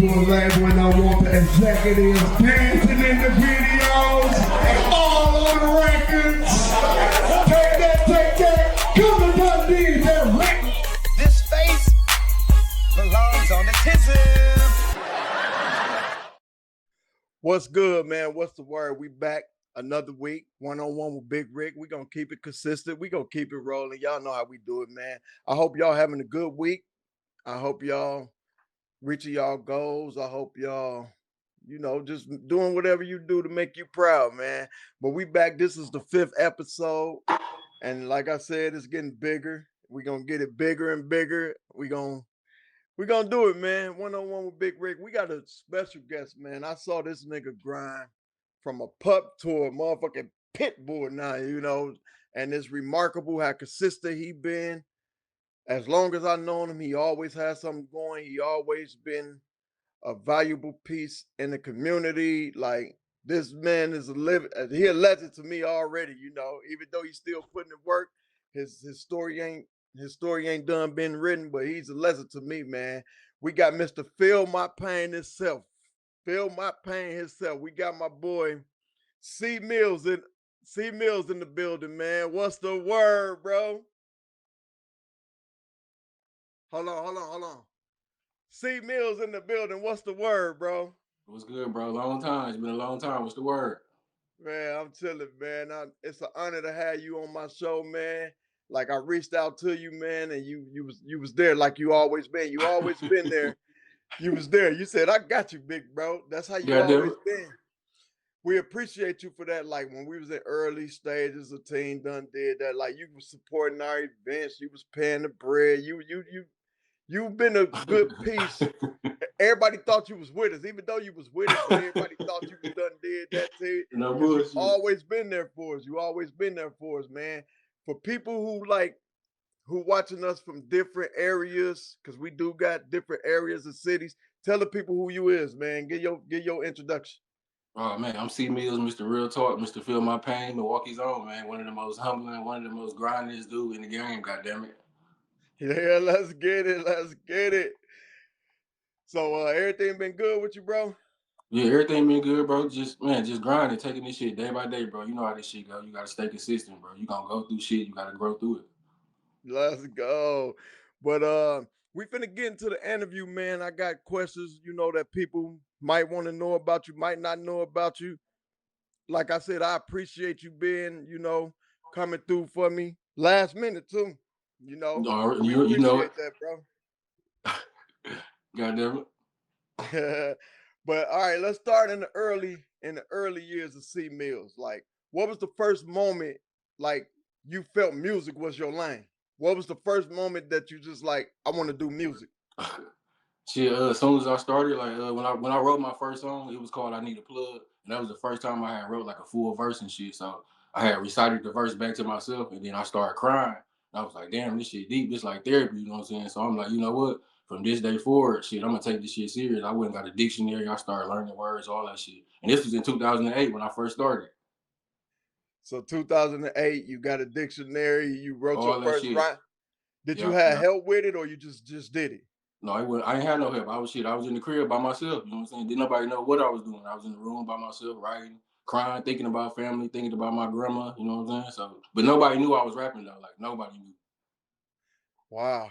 live when I want the executives dancing in the videos, all on the records. Take that, come and done DJ Rick. This face belongs on the tissue. What's good, man? What's the word? We back another week, one-on-one with Bigg Rick. We're going to keep it consistent. We're going to keep it rolling. Y'all know how we do it, man. I hope y'all having a good week. I hope y'all reaching y'all goals. I hope y'all, just doing whatever you do to make you proud, man. But we back. This is the 5th episode. And like I said, it's getting bigger. We're going to get it bigger and bigger. We're going to do it, man. One-on-one with Bigg Rick. We got a special guest, man. I saw this nigga grind from a pup to a motherfucking pit bull now, and it's remarkable how consistent he been. As long as I known him, he always had something going. He always been a valuable piece in the community. Like, this man is he a legend to me already, even though he's still putting in work. His story ain't done been written, but he's a legend to me, man. We got Mr. Feel My Pain himself. Feel My Pain himself. We got my boy C Mills in the building, man. What's the word, bro? Hold on. C Mills in the building. What's the word, bro? What's good, bro? Long time. It's been a long time. What's the word? Man, I'm chilling, man. It's an honor to have you on my show, man. Like, I reached out to you, man, and you was there like you always been. You always been there. You was there. You said, I got you, big bro. That's how you always been. We appreciate you for that. Like, when we was in early stages, the team done did that. Like, you was supporting our events. You was paying the bread. You've been a good piece. Everybody thought you was with us, even though you was with us. Everybody thought you done did that too. No bullshit. You always been there for us. You always been there for us, man. For people who watching us from different areas, because we do got different areas and cities. Tell the people who you is, man. Get your introduction. Oh man, I'm C Mills, Mr. Real Talk, Mr. Feel My Pain, Milwaukee's own, man. One of the most humbling, one of the most grindingest dudes in the game, goddammit. Yeah, let's get it. So everything been good with you, bro? Yeah, everything been good, bro. Just grinding, taking this shit day by day, bro. You know how this shit go. You gotta stay consistent, bro. You gonna go through shit, you gotta grow through it. Let's go. But we finna get into the interview, man. I got questions, that people might want to know about you, might not know about you. Like I said, I appreciate you being, coming through for me last minute too. We appreciate that, bro. Goddamn it. But all right, let's start in the early years of C Mills. Like, what was the first moment like you felt music was your lane? What was the first moment that you just like, I want to do music? Shit, as soon as I started, like when I wrote my first song, it was called I Need a Plug. And that was the first time I had wrote like a full verse and shit. So I had recited the verse back to myself, and then I started crying. And I was like, damn, this shit deep. It's like therapy, you know what I'm saying? So I'm like, you know what? From this day forward, shit, I'm gonna take this shit serious. I went and got a dictionary. I started learning words, all that shit. And this was in 2008 when I first started. So 2008, you got a dictionary. You wrote all your first rhyme. Did you have help with it, or you just did it? No, I didn't have no help. I was in the crib by myself. You know what I'm saying? Didn't nobody know what I was doing. I was in the room by myself, writing, crying, thinking about family, thinking about my grandma. You know what I'm saying? So, but nobody knew I was rapping though. Like nobody knew. Wow.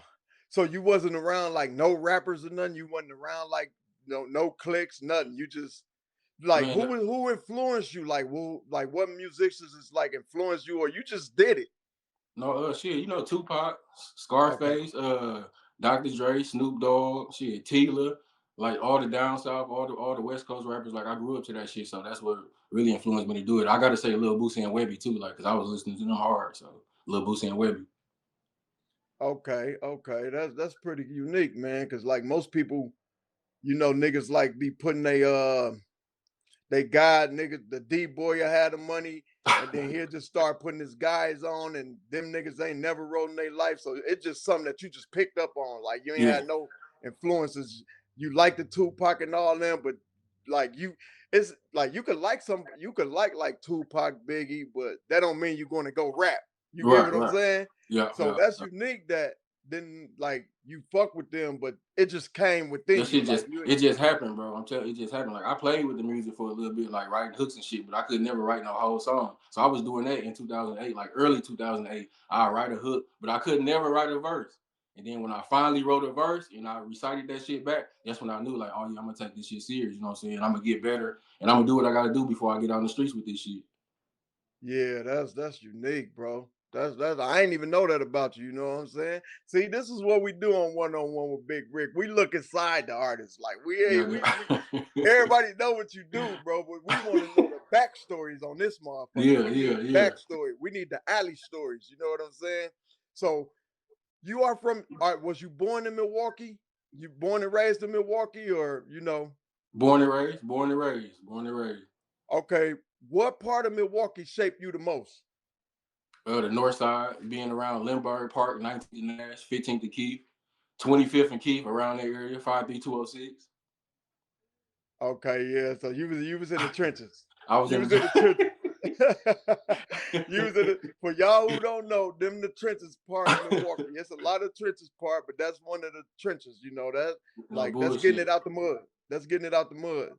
So you wasn't around like no rappers or nothing. You wasn't around like no clicks, nothing. You just like who influenced you? Like what musicians is like influenced you, or you just did it? No, shit. Tupac, Scarface, Dr. Dre, Snoop Dogg, shit, Tila, like all the down south, all the West Coast rappers. Like I grew up to that shit, so that's what really influenced me to do it. I gotta say Lil Boosie and Webby too, like because I was listening to them hard. So Lil Boosie and Webby. Okay, that's pretty unique, man. Because like most people, niggas like be putting they guy nigga, the D boy had the money, and then he'll just start putting his guys on, and them niggas ain't never wrote in their life. So it's just something that you just picked up on. Like you ain't had no influences. You like the Tupac and all them, but like it's like you could like Tupac, Biggie, but that don't mean you're going to go rap. You get what I'm saying? Yeah. So that's unique that didn't like you fuck with them, but it just came within That you. shit Like it just happened, bro. I'm telling you, it just happened. Like I played with the music for a little bit, like writing hooks and shit, but I could never write no whole song. So I was doing that in 2008, like early 2008. I write a hook, but I could never write a verse. And then when I finally wrote a verse and I recited that shit back, that's when I knew, like, oh yeah, I'm gonna take this shit serious. You know what I'm saying? I'm gonna get better and I'm gonna do what I gotta do before I get out on the streets with this shit. yeah, that's unique, bro. That's I ain't even know that about you. You know what I'm saying? See, this is what we do on one with Bigg Rick. We look inside the artist. Like we ain't we everybody know what you do, bro, but we want to know the backstories on this motherfucker. Yeah, We need yeah, the yeah. backstory. We need the alley stories. You know what I'm saying? So you are from was you born in Milwaukee? You born and raised in Milwaukee, or you know? Born and raised, born and raised, born and raised. Okay, what part of Milwaukee shaped you the most? The north side, being around Lindbergh Park, 19th and Nash, 15th and Keith, 25th and Keith, around that area, 53206. Okay, yeah. So you was in the trenches. I was You in was in the trenches. You was in the for y'all who don't know, them the trenches part of Milwaukee. It's a lot of trenches part, but that's one of the trenches. You know that, no like that's getting it bullshit. out the mud. That's getting it out the mud.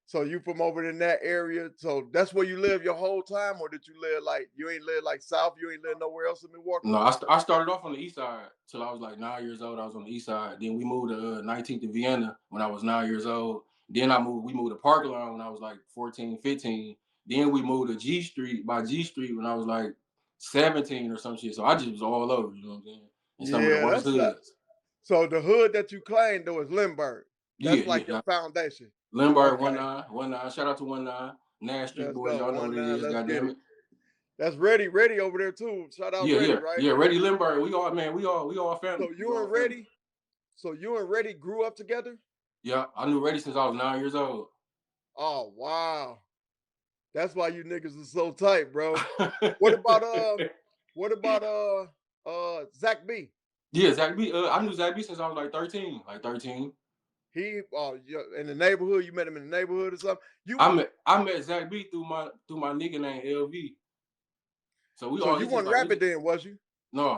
So you from over in that area. So that's where you live your whole time, or did you live like you ain't live like south? You ain't live nowhere else in Milwaukee? No, I started off on the east side till I was like 9 years old. I was on the east side. Then we moved to 19th and Vienna when I was 9 years old. Then we moved to Park Line when I was like 14, 15. Then we moved to G Street by G Street when I was like 17 or some shit. So I just was all over, you know what I'm saying? In some of the Yeah, worst that's not. hoods. So the hood that you claimed though is Lindbergh. Yeah, That's like your yeah. foundation. Lindbergh Okay, 19. Shout out to 19. Nash Street let's boys, go. y'all know what it 1-9. is, Let's get goddamn it. it. That's ready over there too. Shout out Yeah, Ready, yeah, right? yeah. Reddy Lindbergh, we all man, we all family. So We you all and family. Ready, so you and Ready grew up together? Yeah, I knew Reddy since I was 9 years old. Oh wow. That's why you niggas are so tight, bro. What about what about Zach B? Yeah, Zach B. I knew Zach B since I was like 13. Like 13. He in the neighborhood, you met him in the neighborhood or something? You I met Zach B through my nigga named LV. So we so all you it's just weren't like rapping then, was you? no,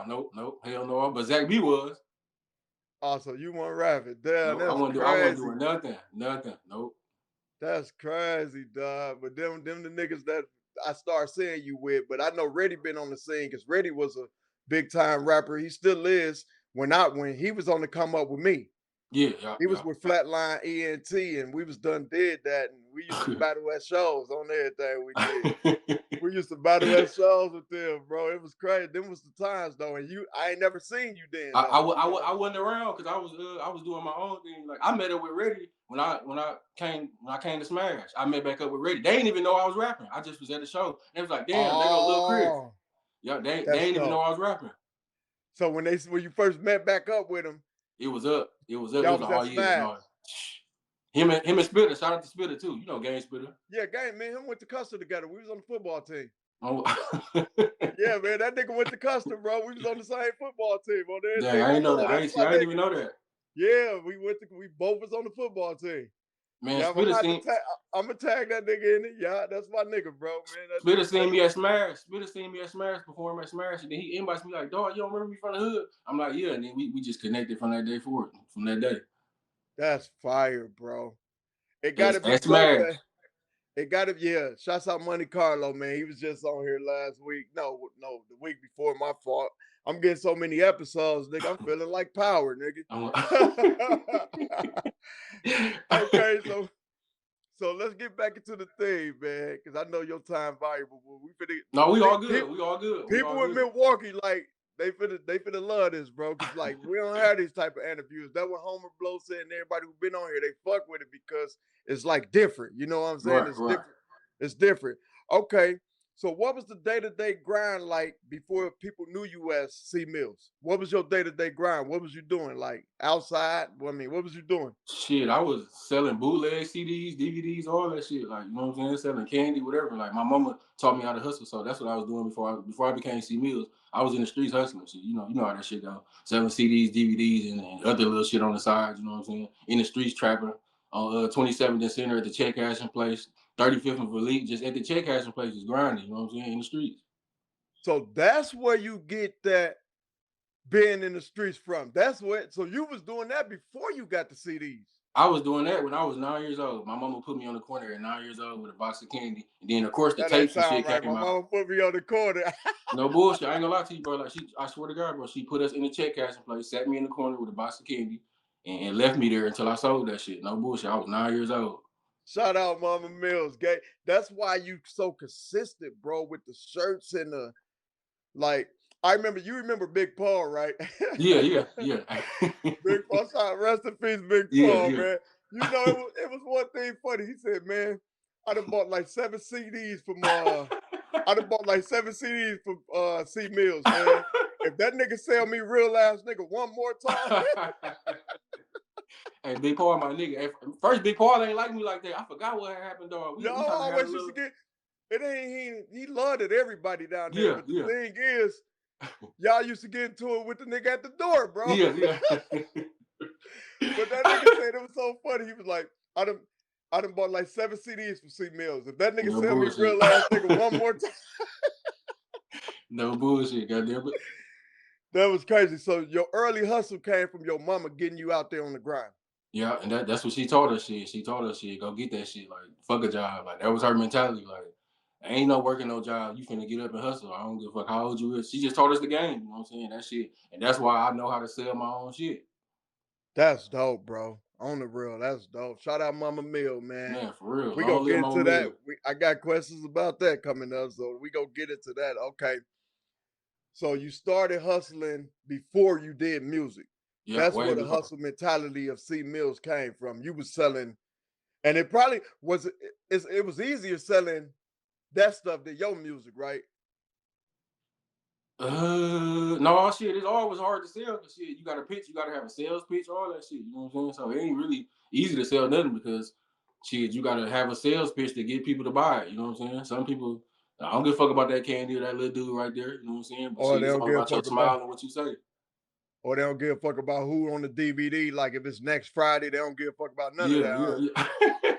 hell no. But Zach B was. Oh, so you weren't rapping. Damn, No, I that's wasn't crazy. doing nothing. Nope. That's crazy, dog. But them the niggas that I start seeing you with. But I know Reddy been on the scene because Reddy was a big time rapper. He still is. When he was on the come up with me, Yeah, he was yeah, with Flatline ENT, and we was did that, and we used to battle at shows on everything we did. yeah. We used to battle at shows with them, bro. It was crazy. Them was the times though, and I ain't never seen you then though. You know? I wasn't around because I was doing my own thing. Like I met up with Reddy when I came to Smash. I met back up with Reddy. They didn't even know I was rapping. I just was at the show. They was like, damn, there go Lil Chris. Oh, Yeah, they that's didn't even know dope. I was rapping. So when you first met back up with him, It was up. It was up. It y'all was was like, at oh yeah, Smash. no. Him and Spitter. Shout out to Spitter too. You know Game Spitter. Yeah, gang, man, him went to Custer together. We was on the football team. Oh. Yeah, man, that nigga went to Custer, bro. We was on the same football team on Dang, everything. I I ain't know know that. that's my I didn't nigga. even know that. Yeah, we both was on the football team. Man, Yeah, Spitter I'm gonna tag that nigga in it. Yeah, that's my nigga, bro. Man, that Spitter nigga, seen me at Smash. Spitter seen me at Smash, perform at Smash, and then he invites me like, dog, you don't remember me from the hood? I'm like, yeah, and then we just connected from that day forward, from that day. that's fire, bro. It At, gotta be at dope. Smash. It gotta yeah. Shouts out Monte Carlo, man. He was just on here last week. No, the week before. My fault. I'm getting so many episodes, nigga. I'm feeling like power, nigga. Okay, so let's get back into the thing, man, because I know your time valuable. We finna, No, we all see, good. We all good. We all people in good. Milwaukee, like they finna love this, bro. Cause like we don't have these type of interviews. That's what Homer Blow said, and everybody who been on here, they fuck with it because it's like different. You know what I'm saying? Right, It's right. different. It's different. Okay. So what was the day-to-day grind like before people knew you as C Mills? What was your day-to-day grind? What was you doing? Like outside? I mean, what was you doing? Shit, I was selling bootleg CDs, DVDs, all that shit. Like, you know what I'm saying? Selling candy, whatever. Like, my mama taught me how to hustle, so that's what I was doing before I became C Mills. I was in the streets hustling shit. You know how that shit go. Selling CDs, DVDs, and other little shit on the side. You know what I'm saying? In the streets trapping. On 27th and Center at the check cashing place. 35th and Elite, just at the check cashing place, is grinding. You know what I'm saying? In the streets. So that's where you get that being in the streets from. That's what. So you was doing that before you got the CDs. I was doing that when I was 9 years old. My mama put me on the corner at 9 years old with a box of candy, and then of course the That ain't tapes and sound shit right. My came out. mama put me on the corner. No bullshit. I ain't gonna lie to you, bro. Like I swear to God, bro, she put us in the check cashing place, sat me in the corner with a box of candy, and left me there until I sold that shit. No bullshit. I was 9 years old. Shout out Mama Mills, gay. That's why you so consistent, bro, with the shirts and the like. I remember you remember Big Paul, right? Yeah. Big Paul, rest in peace, Big Yeah, Paul, yeah. man. You know, it was one thing funny. He said, man, I done bought like 7 CDs from I done bought like 7 CDs from C Mills, man. If that nigga sell me real ass nigga one more time. Hey, Big Paul, my nigga. At first, Big Paul ain't like me like that. I forgot what happened, dog. We Y'all kind of had a always used little. to get it ain't he loved it everybody down there. Yeah, But the yeah. thing is, y'all used to get into it with the nigga at the door, bro. Yeah. But that nigga said it was so funny. He was like, I done bought like 7 CDs from C Mills. If that nigga No sell me bullshit. real ass nigga one more time. No bullshit, goddamn it. That was crazy. So your early hustle came from your mama getting you out there on the grind. Yeah, and that's what she taught us. She taught us go get that shit. Like fuck a job. Like that was her mentality. Like ain't no working no job. You finna get up and hustle. I don't give a fuck how old you is. She just taught us the game. You know what I'm saying? That shit, and that's why I know how to sell my own shit. That's dope, bro. On the real, that's dope. Shout out Mama Mill, man. Man, for real. We Long gonna get live into Mama that. Mill. I got questions about that coming up, so we gonna get into that. Okay. So you started hustling before you did music. Yeah, That's way where the before. hustle mentality of C Mills came from. You was selling, and it probably was. It was easier selling that stuff than your music, right? No, shit, it's always hard to sell because shit, you got to pitch, you got to have a sales pitch, all that shit. You know what I'm saying? So it ain't really easy to sell nothing because shit, you got to have a sales pitch to get people to buy it. You know what I'm saying? Some people, I don't give a fuck about that candy or that little dude right there. You know what I'm saying? But Or shit, they it's don't all give a about your fuck about, smile and what you say. or they don't give a fuck about who on the DVD. Like if it's next Friday, they don't give a fuck about none of that. Yeah.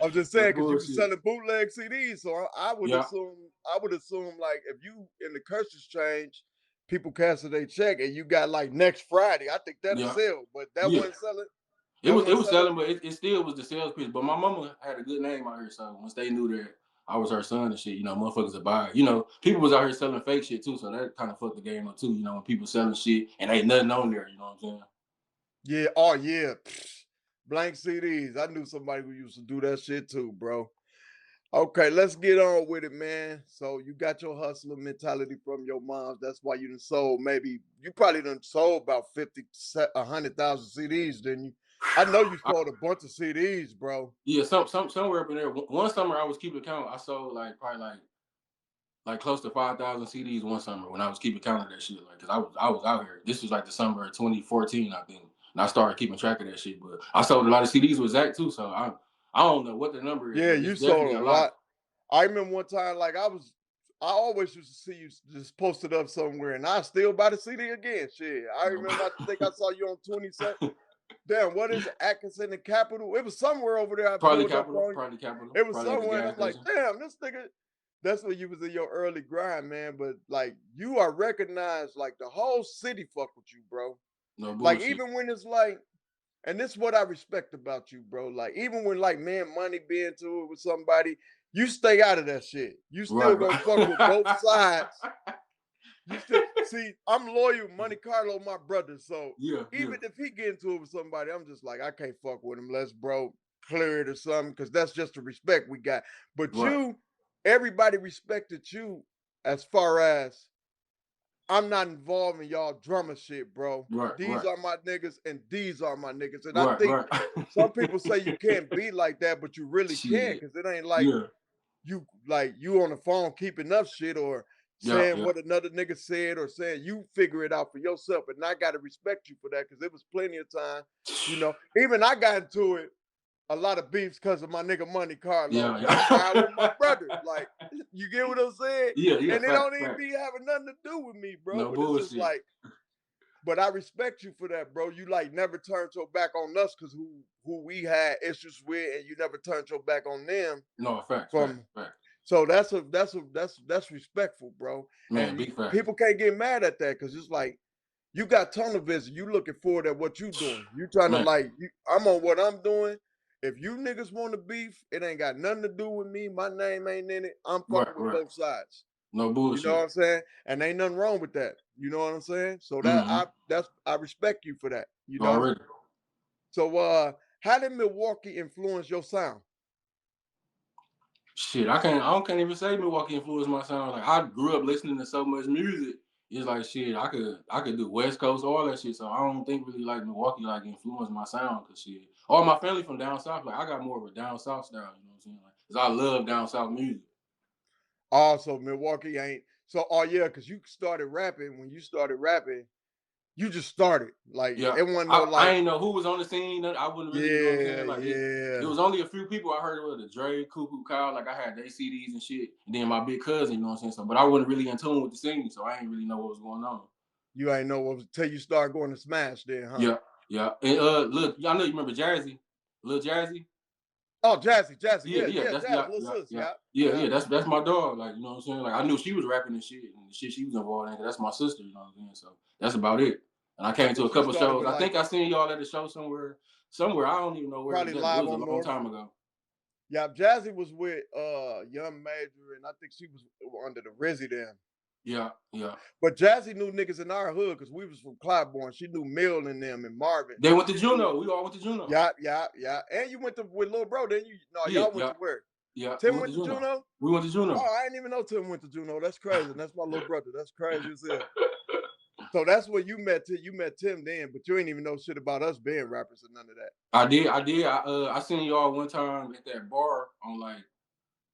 I'm just saying because you were selling bootleg CDs, so I would Yeah. assume like if you in the curses change, people cancel their check and you got like next Friday, I think that'll Yeah. sell. But that Yeah. wasn't selling. It was selling, but it still was the sales pitch. But my mama had a good name out here, so once they knew that I was her son and shit, you know, motherfuckers would buy it. You know, people was out here selling fake shit too, so that kind of fucked the game up too. You know, when people selling shit and ain't nothing on there, you know what I'm saying? Yeah. Oh yeah. Blank CDs. I knew somebody who used to do that shit too, bro. Okay, let's get on with it, man. So you got your hustler mentality from your moms. That's why you done sold maybe you probably done sold about 100,000 CDs, didn't you? I know you sold a bunch of CDs, bro. Yeah, somewhere up in there. One summer I was keeping count. I sold like probably like close to 5,000 CDs one summer when I was keeping count of that shit. Like, cause I was out here. This was like the summer of 2014, I think, and I started keeping track of that shit. But I sold a lot of CDs with Zach too, so I don't know what the number is. Yeah, But you it's definitely sold a lot. I remember one time, like I always used to see you just posted up somewhere, and I still buy the CD again. Shit, I remember. I think I saw you on 27. Damn, what is it? Atkinson and Capital? It was somewhere over there. I Probably pulled up Capital. on you. Probably Capital. It was Probably at the somewhere, and gas I'm like, station. damn, this nigga. That's when you was in your early grind, man. But like, you are recognized. Like the whole city fuck with you, bro. No Like bullshit. even when it's like, and this is what I respect about you, bro. Like even when like man, money be into it with somebody, you stay out of that shit. You still gonna fuck with both sides. You still see, I'm loyal, Monte Carlo, my brother. So Yeah. even if he get into it with somebody, I'm just like, I can't fuck with him. Let's bro clear it or something, because that's just the respect we got. But Right. everybody respected you as far as I'm not involved in y'all drama shit, bro. Right. These are my niggas and these are my niggas. And I Right. think Right. some people say you can't be like that, but you really can, Shit. because it ain't like Yeah. you on the phone keeping up shit or Yeah. saying Yeah. what another nigga said or saying you figure it out for yourself. And I gotta respect you for that, because there was plenty of time, even I got into it a lot of beefs because of my nigga Monte Carlo. Yeah. That's why I with my brother. Like, you get what I'm saying? Yeah. And it don't even Fact. be having nothing to do with me, bro. No But it's just bullshit. like, but I respect you for that, bro. You like never turned your back on us because who we had issues with, and you never turned your back on them. No, fact. So that's respectful, bro. Man, And big fact. people can't get mad at that, because it's like you got tunnel vision. You looking forward at what you doing. You trying to Man, like, I'm on what I'm doing. If you niggas want to beef, it ain't got nothing to do with me. My name ain't in it. I'm right, fucking with right. both sides. No You know what bullshit. I'm saying? And ain't nothing wrong with that. You know what I'm saying? So Mm-hmm. I respect you for that. You know. Already. So how did Milwaukee influence your sound? Shit, I can't even say Milwaukee influenced my sound. Like I grew up listening to so much music. It's like shit, I could do West Coast, all that shit. So I don't think really like Milwaukee like influenced my sound cause shit. All my family from down south, like I got more of a down south style, you know what I'm saying? Like, cause I love down south music. Also, Milwaukee ain't so. Oh yeah, because you started rapping. When you started rapping, you just started. Like Yeah. it wasn't no I like, ain't know who was on the scene. I wouldn't really, you know what I'm yeah, saying? Like it yeah. was only a few people I heard of the Dre, Cuckoo Kyle, like I had their CDs and shit. And then my big cousin, you know what I'm saying? So but I wasn't really in tune with the singing, so I ain't really know what was going on. You ain't know what was till you start going to Smash then, huh? Yeah, yeah. And look, I know you remember Jazzy, Lil Jazzy. Oh, Jazzy, Yeah, yeah, yeah, yeah, that's Jazz, little sis, yeah, yeah, yeah. yeah. That's my dog. Like you know what I'm saying. Like I knew she was rapping and shit, and the shit she was involved in. 'Cause that's my sister. You know what I'm saying. So that's about it. And I I came to think a she couple started shows. with I like think I seen y'all at a show somewhere. I don't even know where probably exactly. It live was a on long North. time ago. Yeah, Jazzy was with Young Major, and I think she was under the Rizzy then. Yeah, yeah. But Jazzy knew niggas in our hood because we was from Clybourne. She knew Mill and them and Marvin. They went to She knew, Juno. We all went to Juno. yeah, yeah, yeah. And you went to with little bro, then you no, Yeah, y'all went yeah, to where? yeah. We Tim went went to to Juno. Juno? We went to Juno. Oh, I didn't even know Tim went to Juno. That's crazy. And that's my little brother. That's crazy as hell. So that's where you met Tim. You met Tim then, but you ain't even know shit about us being rappers or none of that. I did. I seen y'all one time at that bar on like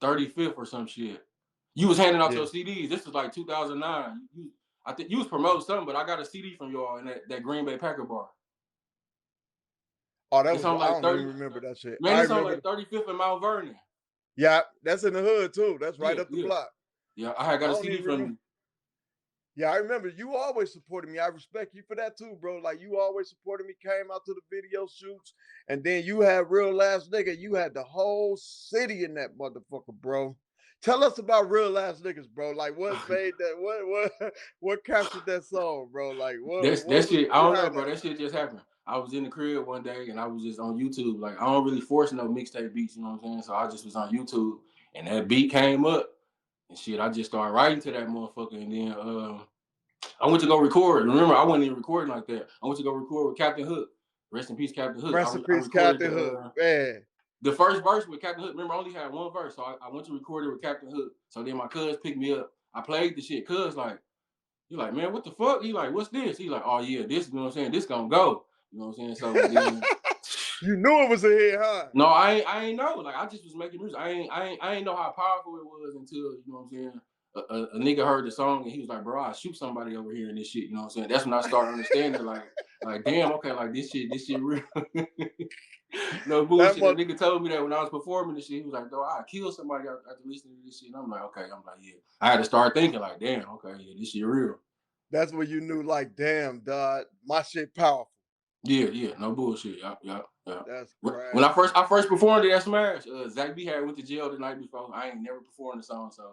35th or some shit. You was handing out Yeah. your CDs. This was like 2009. I think you was promoting something, but I got a CD from y'all in that Green Bay Packer bar. Oh, that It's was on I like don't even 30. remember that shit. Man, I it's on remember like 35th and Mount Vernon. yeah, that's in the hood too. That's right Yeah, up the yeah, block. yeah. I had I got a don't CD even from remember. you. Yeah, I remember you always supported me. I respect you for that too, bro. Like you always supported me, came out to the video shoots, and then you had Real Ass Nigga. You had the whole city in that motherfucker, bro. Tell us about Real Ass Niggas, bro. Like what made that what captured that song, bro? Like what That was shit. I don't know, behind bro. that? That shit just happened. I was in the crib one day and I was just on YouTube. Like I don't really force no mixtape beats, you know what I'm saying? So I just was on YouTube and that beat came up and shit. I just started writing to that motherfucker and then I went to go record. Remember, I wasn't even recording like that. I went to go record with Captain Hook. Rest in peace, Captain Hook. Rest in I peace, recorded Captain Hook. Man. the first verse with Captain Hook. Remember, I only had one verse, so I went to record it with Captain Hook. So then my cuz picked me up. I played the shit. Cuz like, he like, man, what the fuck? He like, what's this? He like, oh yeah, this. You know what I'm saying? This gonna go. You know what I'm saying? So then. You knew it was a hit, huh? No, I ain't know. Like I just was making music. I ain't know how powerful it was until you know what I'm saying. A nigga heard the song and he was like, bro, I'll shoot somebody over here in this shit. You know what I'm saying? That's when I started understanding, like damn, okay, like this shit real. No That bullshit. The mother nigga told me that when I was performing this shit. He was like, "Dog, I kill somebody after listening to this shit." And I'm like, "Okay." I'm like, "Yeah." I had to start thinking like, "Damn, okay, yeah, this shit real." that's when you knew, like, damn, dog, my shit powerful. Yeah, yeah, no bullshit. Yeah. That's When crazy. I first performed it at Smash, Zach B had went to jail the night before. I ain't never performed the song, so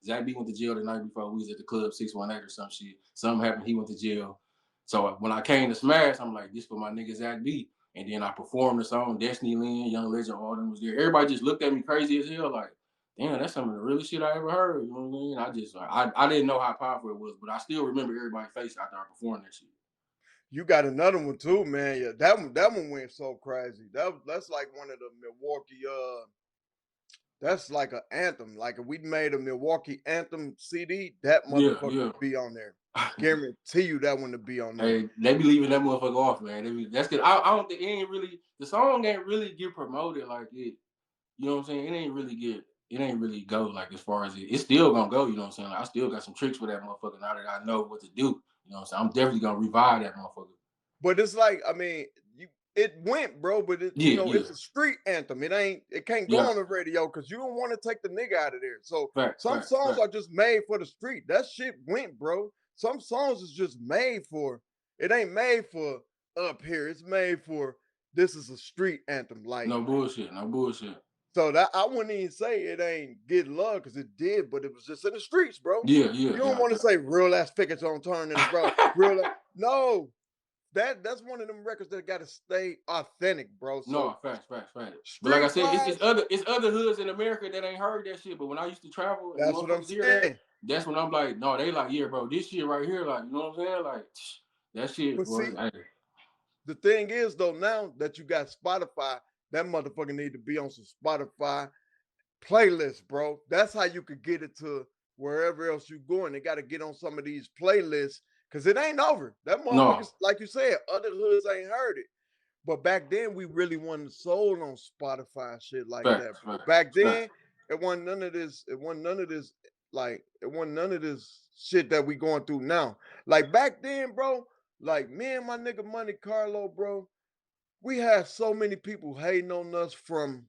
Zach B went to jail the night before. We was at the club 618 or some shit. Something happened. He went to jail. So when I came to Smash, I'm like, this for my nigga Zach B. And then I performed the song. Destiny Lynn, Young Legend, all them was there. Everybody just looked at me crazy as hell, like, damn, that's some of the realest shit I ever heard. You know what I mean? I just I didn't know how powerful it was, but I still remember everybody's face after I performed that shit. You got another one too, man. Yeah, that one went so crazy. That's like one of the Milwaukee. That's like an anthem. Like if we made a Milwaukee anthem CD, that Yeah, motherfucker yeah. would be on there. Guarantee you that one to be on there. Hey, they be leaving that motherfucker off, man. That's cause I don't think it ain't really the song ain't really get promoted like it. You know what I'm saying? It ain't really go like as far as it's still gonna go. You know what I'm saying? Like, I still got some tricks for that motherfucker now that I know what to do. You know what I'm saying? I'm definitely gonna revive that motherfucker. But it's like, I mean, it went, bro. But Yeah, yeah, it's a street anthem. It can't go yeah. on the radio because you don't want to take the nigga out of there. So Fact, some fact, songs fact. are just made for the street. That shit went, bro. Some songs is just made for. It ain't made for up here. It's made for. This is a street anthem. Like No bullshit, no bullshit. So that I wouldn't even say it ain't get love because it did, but it was just in the streets, bro. Yeah, You don't want to say real ass figures on turn in the road. No, that's one of them records that got to stay authentic, bro. So No, facts. But like I street said, wise, it's other hoods in America that ain't heard that shit. But when I used to travel and that's what I'm motherfuckers hear that, saying. that's when I'm like, no, they like, yeah, bro, this shit right here, like, you know what I'm saying? Like, that shit, But boy. see, the thing is though, now that you got Spotify, that motherfucker need to be on some Spotify playlist, bro. That's how you could get it to wherever else you going. They got to get on some of these playlists because it ain't over. That No, motherfuckers, like you said, other hoods ain't heard it. But back then, we really wasn't sold on Spotify and shit like that, bro. Back then, it wasn't none of this. It wasn't none of this. Like it wasn't none of this shit that we going through now. Like back then, bro. Like me and my nigga Money Carlo, bro. We had so many people hating on us from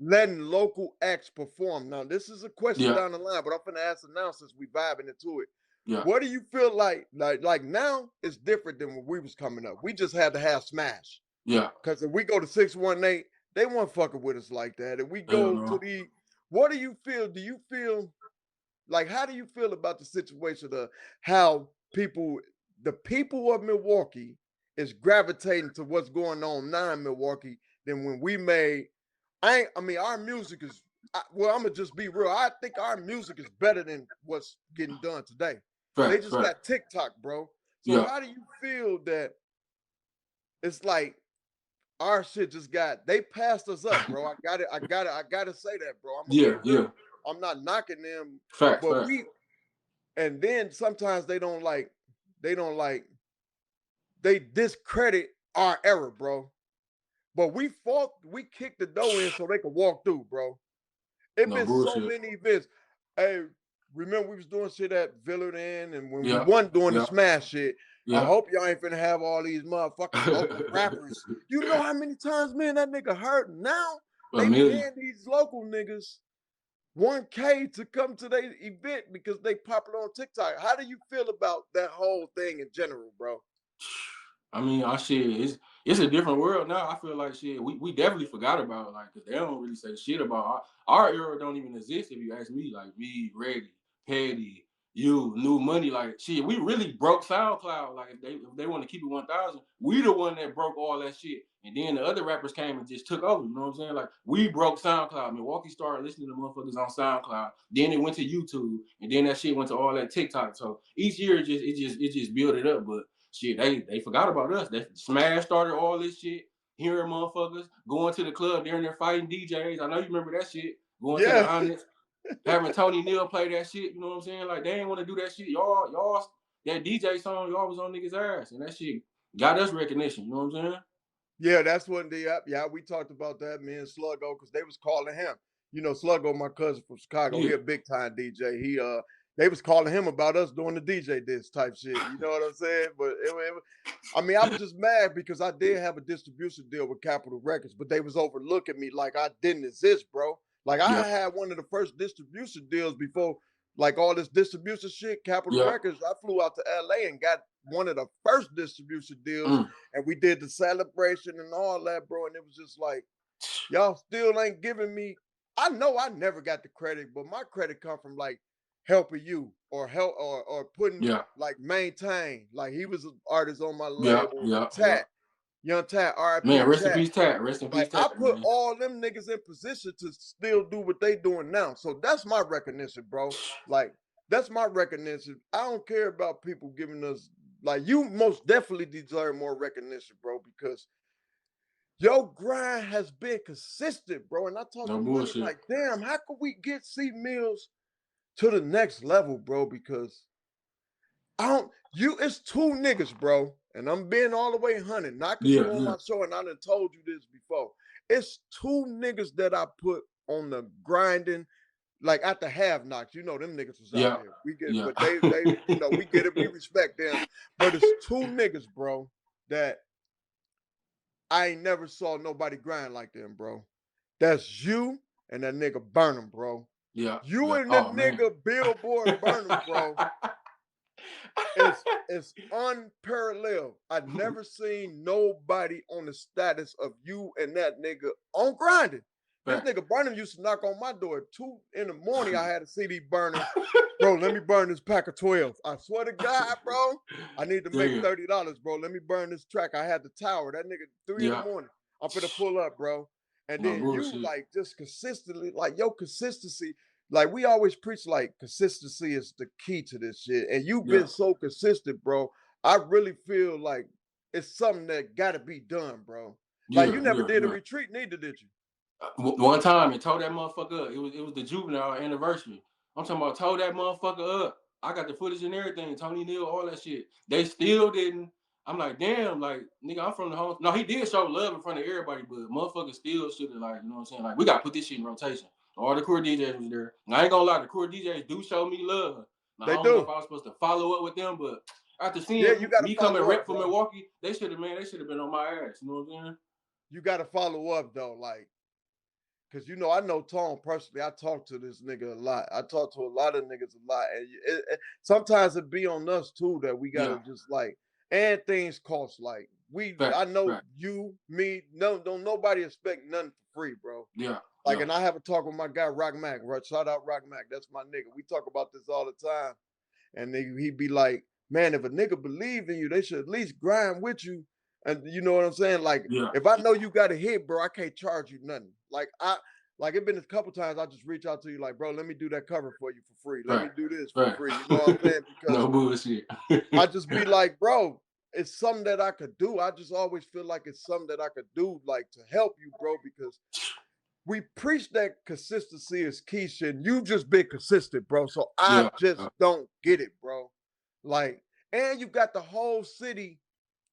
letting local acts perform. Now, this is a question yeah, down the line, but I'm gonna ask it now since we vibing into it. yeah, What do you feel like? Like now it's different than when we was coming up. We just had to have smash. yeah. Cause if we go to 618, they weren't fucking with us like that. If we Hell go to no. the what do you feel? Do you feel like how do you feel about the situation of how the people of Milwaukee is gravitating to what's going on now in Milwaukee than when we made I mean, our music is well. I'm gonna just be real. I think our music is better than what's getting done today. They Facts, just facts. got TikTok, bro. So Yeah, how do you feel that it's like our shit just got they passed us up, bro? I gotta say that, bro. I'm gonna be yeah, yeah. real. I'm not knocking them, Facts, but facts. and then sometimes they don't like they discredit our era, bro. But we kicked the door in so they could walk through, bro. It No been so bullshit. many events. Hey, remember we was doing shit at Villard Inn, and when we Yeah, wasn't doing the yeah, smash shit, I yeah. hope y'all ain't finna have all these motherfucking local rappers. You know how many times me and that nigga hurt? Now A they million. paying these local niggas 1K to come to their event because they popular on TikTok. How do you feel about that whole thing in general, bro? I mean, our shit it's a different world now. I feel like shit. We definitely forgot about it, like, cause they don't really say shit about our era. Don't even exist if you ask me. Like me, Reggie, Petty, you, New Money. Like shit, we really broke SoundCloud. Like if they want to keep it 1,000, we the one that broke all that shit. And then the other rappers came and just took over. You know what I'm saying? Like we broke SoundCloud. Milwaukee started listening to motherfuckers on SoundCloud. Then it went to YouTube, and then that shit went to all that TikTok. So each year it just built it up, but. Shit, they forgot about us. They Smash started all this shit, hearing motherfuckers, going to the club, they're in there fighting DJs. I know you remember that shit. Going to the Yeah, Onyx, having Tony Neal play that shit, you know what I'm saying? Like they ain't want to do that shit. Y'all, that DJ song, y'all was on niggas' ass. And that shit got us recognition, you know what I'm saying? yeah, that's what yeah, we talked about that, me and Sluggo, because they was calling him. You know, Sluggo, my cousin from Chicago, he Yeah, a big time DJ. They was calling him about us doing the DJ disc type shit. You know what I'm saying? But I mean, I was just mad because I did have a distribution deal with Capitol Records, but they was overlooking me like I didn't exist, bro. Like I yeah, had one of the first distribution deals before, like all this distribution shit. Capitol yeah. Records, I flew out to LA and got one of the first distribution deals, Mm. and we did the celebration and all that, bro. And it was just like, y'all still ain't giving me. I know I never got the credit, but my credit come from like helping you or help or putting Yeah, like maintain. Like he was an artist on my yeah, label, yeah, yeah. Tat, Young Tat, Man, RIP rest in Tat. peace, Tat. Rest in peace, Like I Tat, put man. all them niggas in position to still do what they doing now. So that's my recognition, bro. Like that's my recognition. I don't care about people giving us like you most definitely deserve more recognition, bro, because your grind has been consistent, bro. And I talked No to Money bullshit. like, damn, how could we get C Mills to the next level, bro? Because I don't it's two niggas, bro. And I'm being all the way 100, not because Yeah, you on yeah, my show and I done told you this before. It's two niggas that I put on the grinding, like at the have knocks. You know, them niggas was out yeah, there. We get, yeah. but you know, we get it, we respect them. But it's two niggas, bro, that I ain't never saw nobody grind like them, bro. That's you and that nigga Burnham, bro. Yeah, You yeah. and the Oh man. nigga Billboard Burnham, bro. It's unparalleled. I've never seen nobody on the status of you and that nigga on grinding. This nigga Burnham used to knock on my door at 2 in the morning. I had a CD burner. Bro, let me burn this pack of 12. I swear to God, bro. I need to make $30, bro. Let me burn this track. I had the tower. That nigga 3 in the morning. I'm finna pull up, bro. And then you like just consistently, like your consistency. Like we always preach, like consistency is the key to this shit. And you've been so consistent, bro. I really feel like it's something that gotta be done, bro. Like you never did a retreat, neither did you? One time and told that motherfucker up. It was the juvenile anniversary. I'm talking about told that motherfucker up. I got the footage and everything. Tony Neal, all that shit. They still didn't. I'm like, damn, like, nigga, I'm from the home. No, he did show love in front of everybody, but motherfucker still should have, like, you know what I'm saying? Like, we got to put this shit in rotation. All the cool DJs was there. And I ain't gonna lie, the cool DJs do show me love. Now, I don't know if I was supposed to follow up with them, but after seeing me coming rep from Milwaukee, they should have been on my ass. You know what I'm saying? You got to follow up, though, like, because, you know, I know Tone personally. I talk to this nigga a lot. I talk to a lot of niggas a lot. And sometimes it be on us, too, that we got to just, like, and things cost, like, I know you, me, don't nobody expect nothing for free, bro. Yeah. Like, and I have a talk with my guy, Rock Mac, right? Shout out Rock Mac. That's my nigga. We talk about this all the time. And he be like, man, if a nigga believe in you, they should at least grind with you. And you know what I'm saying? Like, if I know you got a hit, bro, I can't charge you nothing. Like, it been a couple times I just reach out to you like, bro, let me do that cover for you for free. Let me do this for free. You know what I'm saying? Because no bullshit. I just be like, bro, it's something that I could do. I just always feel like it's something that I could do, like, to help you, bro, because we preach that consistency is key shit. And you just been consistent, bro. So I just don't get it, bro. Like, and you got the whole city.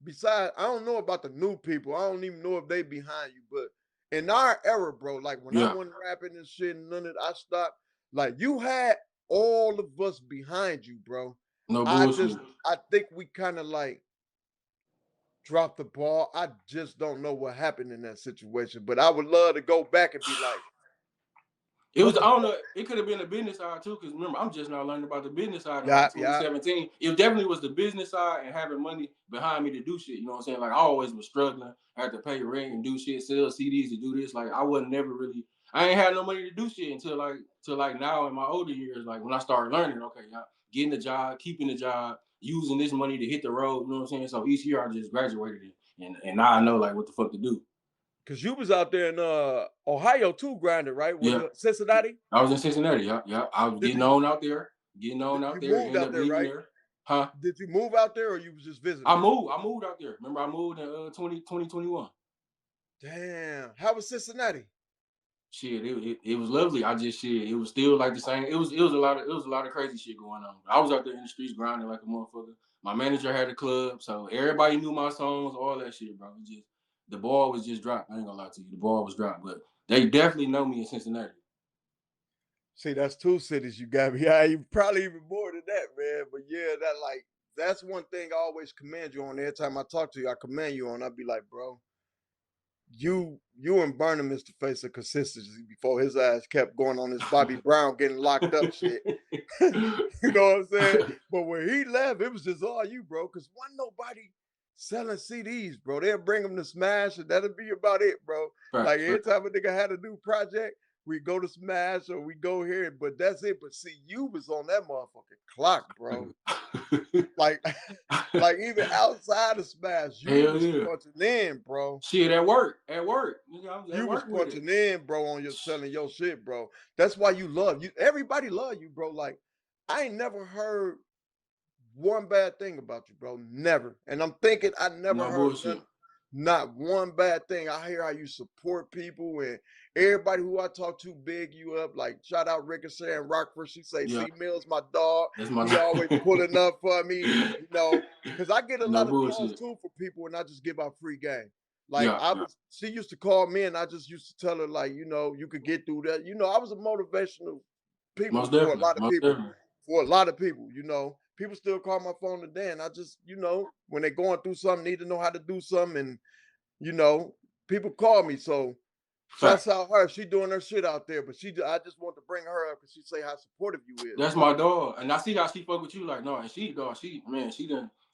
Besides, I don't know about the new people. I don't even know if they behind you. But in our era, bro, like when I wasn't rapping and shit, and none of it, I stopped. Like you had all of us behind you, bro. No bullshit. I think we kind of like dropped the ball. I just don't know what happened in that situation. But I would love to go back and be like, it was, I don't know, it could have been the business side too, because remember, I'm just now learning about the business side in 2017. It definitely was the business side and having money behind me to do shit. You know what I'm saying? Like, I always was struggling. I had to pay rent and do shit, sell CDs to do this. Like, I wasn't never really, I ain't had no money to do shit until like now in my older years, like when I started learning, okay, getting a job, keeping the job, using this money to hit the road, you know what I'm saying? So each year I just graduated and now I know like what the fuck to do. Cause you was out there in Ohio too, grinding, right? Was it Cincinnati? I was in Cincinnati. Yeah. I was getting on out there. You moved out there, right? There. Huh? Did you move out there, or you was just visiting? I moved out there. Remember, I moved in 2021. Damn. How was Cincinnati? Shit, it was lovely. It was still like the same. It was a lot of crazy shit going on. I was out there in the streets grinding like a motherfucker. My manager had a club, so everybody knew my songs, all that shit, bro. The ball was just dropped. I ain't gonna lie to you. The ball was dropped, but they definitely know me in Cincinnati. See, that's 2 cities you got me. Yeah, you probably even more than that, man. But yeah, that's one thing I always commend you on. Every time I talk to you, I commend you on. I'll be like, bro, you and Burnham is the face of consistency before his ass kept going on this Bobby Brown getting locked up shit. You know what I'm saying? But when he left, it was just all you, bro, because wasn't nobody selling CDs, bro. They'll bring them to Smash, and that'll be about it, bro. Like every time a nigga had a new project, we go to Smash or we go here, but that's it. But see, you was on that motherfucking clock, bro. like even outside of Smash, you was punching in, bro. Shit, at work. You was punching in, bro, on your selling your shit, bro. That's why you love you. Everybody love you, bro. Like I ain't never heard one bad thing about you, bro. Never. And I'm thinking I never heard not one bad thing. I hear how you support people and everybody who I talk to big you up. Like shout out Ricochet and Rockford. She say C Mill's my dog. He always pulling up for me, you know. Because I get a lot of calls too for people and I just give out free game. Like she used to call me and I just used to tell her, like, you know, you could get through that. You know, I was a motivational people for a lot of people. For a lot of people, you know. People still call my phone today, and I just, you know, when they're going through something, need to know how to do something, and, you know, people call me. So, shouts out her. She doing her shit out there, but I just want to bring her up because she say how supportive you is. That's my dog, and I see how she fuck with you. Like, no, and she done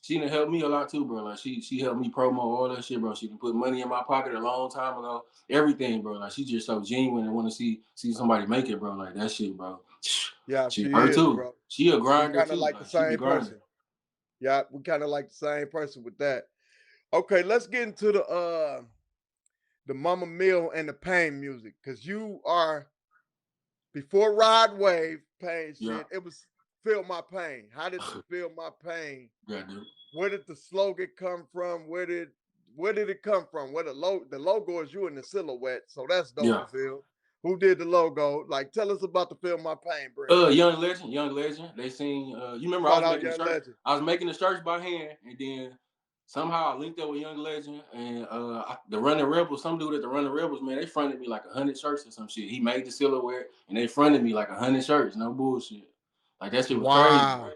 she done helped me a lot too, bro. Like she helped me promo all that shit, bro. She can put money in my pocket a long time ago. Everything, bro. Like she just so genuine and want to see somebody make it, bro. Like that shit, bro. Yeah, She she her is, too. bro. She a We grinder kind of too. like the Like she be same grinding. person. Yeah, we kind of like the same person with that. Okay, let's get into the Mama Mill and the Pain music, because you are before Ride Wave Pain Yeah. shit. It was Feel My Pain. How did the Feel My Pain? Yeah, dude. Where did the slogan come from? Where did it come from? Where the logo is you in the silhouette, so that's dope Yeah. as hell. Who did the logo? Like, tell us about the Feel My Pain brand. Young Legend. They seen you remember I Shout was out making the Young shirts. Legend. I was making the shirts by hand, and then somehow I linked up with Young Legend and the Running Rebels. Some dude at the Running Rebels, man, they fronted me like 100 shirts or some shit. He made the silhouette, and they fronted me like 100 shirts. No bullshit. Like that shit was crazy. Wow.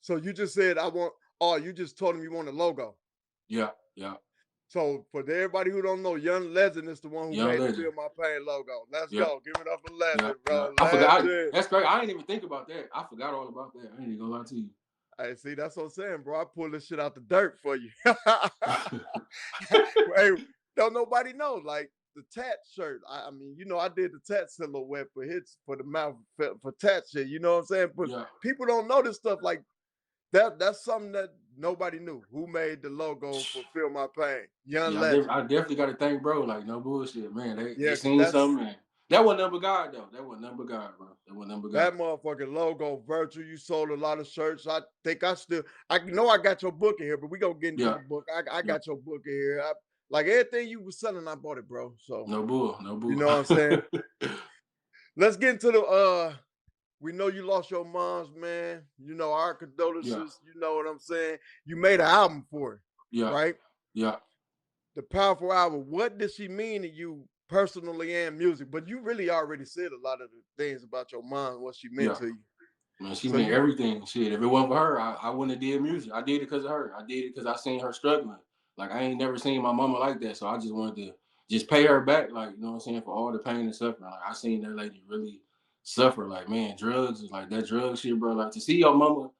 So you just said you just told him you want a logo. Yeah, yeah. So for everybody who don't know, Young Legend is the one who Young made the Legend. Feel My Pain logo. Let's Yeah. go. Give it up for Yeah, Legend, bro. I forgot. Legend. That's great. I didn't even think about that. I forgot all about that. I ain't even gonna lie to you. Hey, see, that's what I'm saying, bro. I pulled this shit out the dirt for you. Hey, don't nobody know. Like the tat shirt. I mean, I did the tat silhouette for the mouth for tat shit. You know what I'm saying? But Yeah. people don't know this stuff like that. That's something that nobody knew. Who made the logo for Feel My Pain? Young Yeah, Legend. I definitely got to thank bro. Like no bullshit, man. They Yeah, because seen something. Man. That wasn't number God though. That wasn't number God, bro. That wasn't number God. that motherfucking logo, Virtual. You sold a lot of shirts. I think I know I got your book in here, but we gonna get into the book. I got your book in here. Like everything you was selling, I bought it, bro. So no bull. you know what I'm saying? Let's get into the we know you lost your moms, man. Our condolences. Yeah. You know what I'm saying? You made an album for her, Yeah. right? Yeah. The powerful album. What did she mean to you personally and music? But you really already said a lot of the things about your mom, what she meant to you. Man, she meant everything. Shit, if it wasn't for her, I wouldn't have did music. I did it because of her. I did it because I seen her struggling. Like I ain't never seen my mama like that. So I just wanted to just pay her back, like, you know what I'm saying, for all the pain and suffering. Like I seen that lady really suffer. Like, man, drugs is like that drug shit, bro. Like to see your mama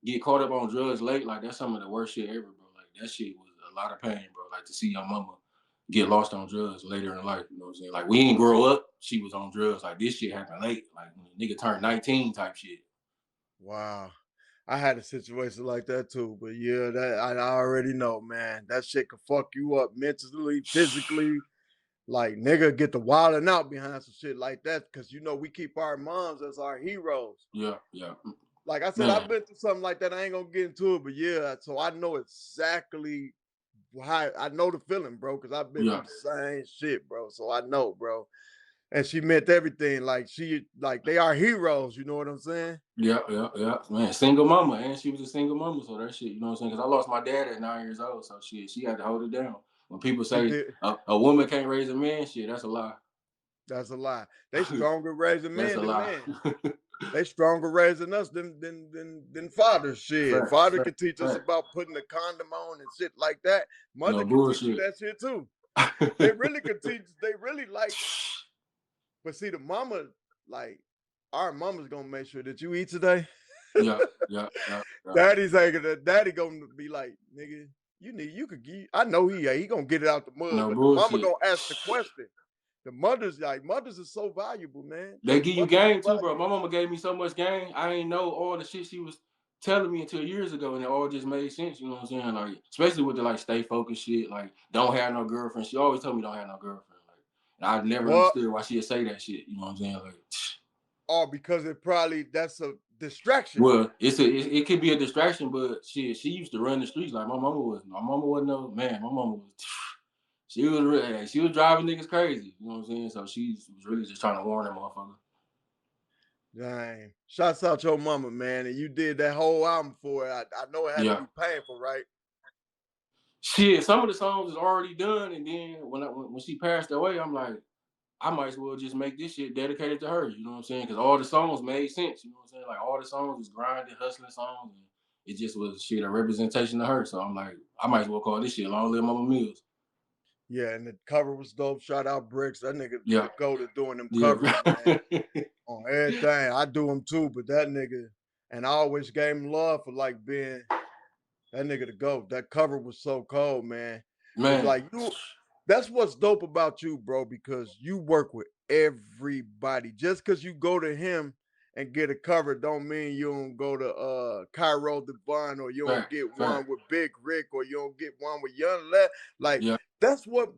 get caught up on drugs late, like that's some of the worst shit ever, bro. Like that shit was a lot of pain, bro. Like to see your mama get lost on drugs later in life, you know what I'm saying? Like we didn't grow up, she was on drugs. Like this shit happened late, like when a nigga turned 19 type shit. Wow. I had a situation like that too, but yeah, that I already know, man. That shit could fuck you up mentally, physically. Like nigga get the wilding out behind some shit like that, because we keep our moms as our heroes. Yeah, yeah. Like I said, I've been through something like that. I ain't gonna get into it, but yeah, so I know exactly how I know the feeling, bro, because I've been through the same shit, bro. So I know, bro. And she meant everything. Like they are heroes, you know what I'm saying? Yeah. Man, single mama, and she was a single mama, so that shit, you know what I'm saying? Because I lost my dad at 9 years old, so shit, she had to hold it down. When people say a woman can't raise a man, shit, that's a lie. That's a lie. They stronger raising men than lie. men. They stronger raising us than fathers. Shit. Father can teach us about putting the condom on and shit like that. Mother can teach you that shit too. They really could teach. They really like. But see, the mama, like our mama's gonna make sure that you eat today. Yeah. Daddy's like, daddy gonna be like, nigga, you could get. I know he gonna get it out the mud, but the mama gonna ask the question. The mothers are so valuable, man. They give you game too, bro. My mama gave me so much game. I ain't know all the shit she was telling me until years ago, and it all just made sense. You know what I'm saying? Like, especially with the like stay focused shit. Like, don't have no girlfriend. She always told me don't have no girlfriend. Like, and I never understood why she'd say that shit. You know what I'm saying? Like, because that's a distraction. Well, it could be a distraction, but shit, she used to run the streets like my mama was. My mama wasn't no man. My mama was. She was driving niggas crazy. You know what I'm saying? So she was really just trying to warn that motherfucker. Dang. Shouts out your mama, man. And you did that whole album for it. I know it had to be painful, right? Shit, some of the songs is already done, and then when she passed away, I'm like, I might as well just make this shit dedicated to her. You know what I'm saying? Because all the songs made sense. You know what I'm saying? Like all the songs is grinding, hustling songs, and it just was shit a representation of her. So I'm like, I might as well call this shit Long Live Mama Mills. Yeah, and the cover was dope. Shout out Bricks. That nigga go to doing them covers, man. On everything. I do them too, but that nigga, and I always gave him love for like being That nigga the GOAT. That cover was so cold, man. Cause Man, like that's what's dope about you, bro, because you work with everybody. Just cause you go to him and get a cover don't mean you don't go to Cairo Devon, or you don't fact, get one fact. with Bigg Rick, or you don't get one with Young Lad. Like Yeah, that's what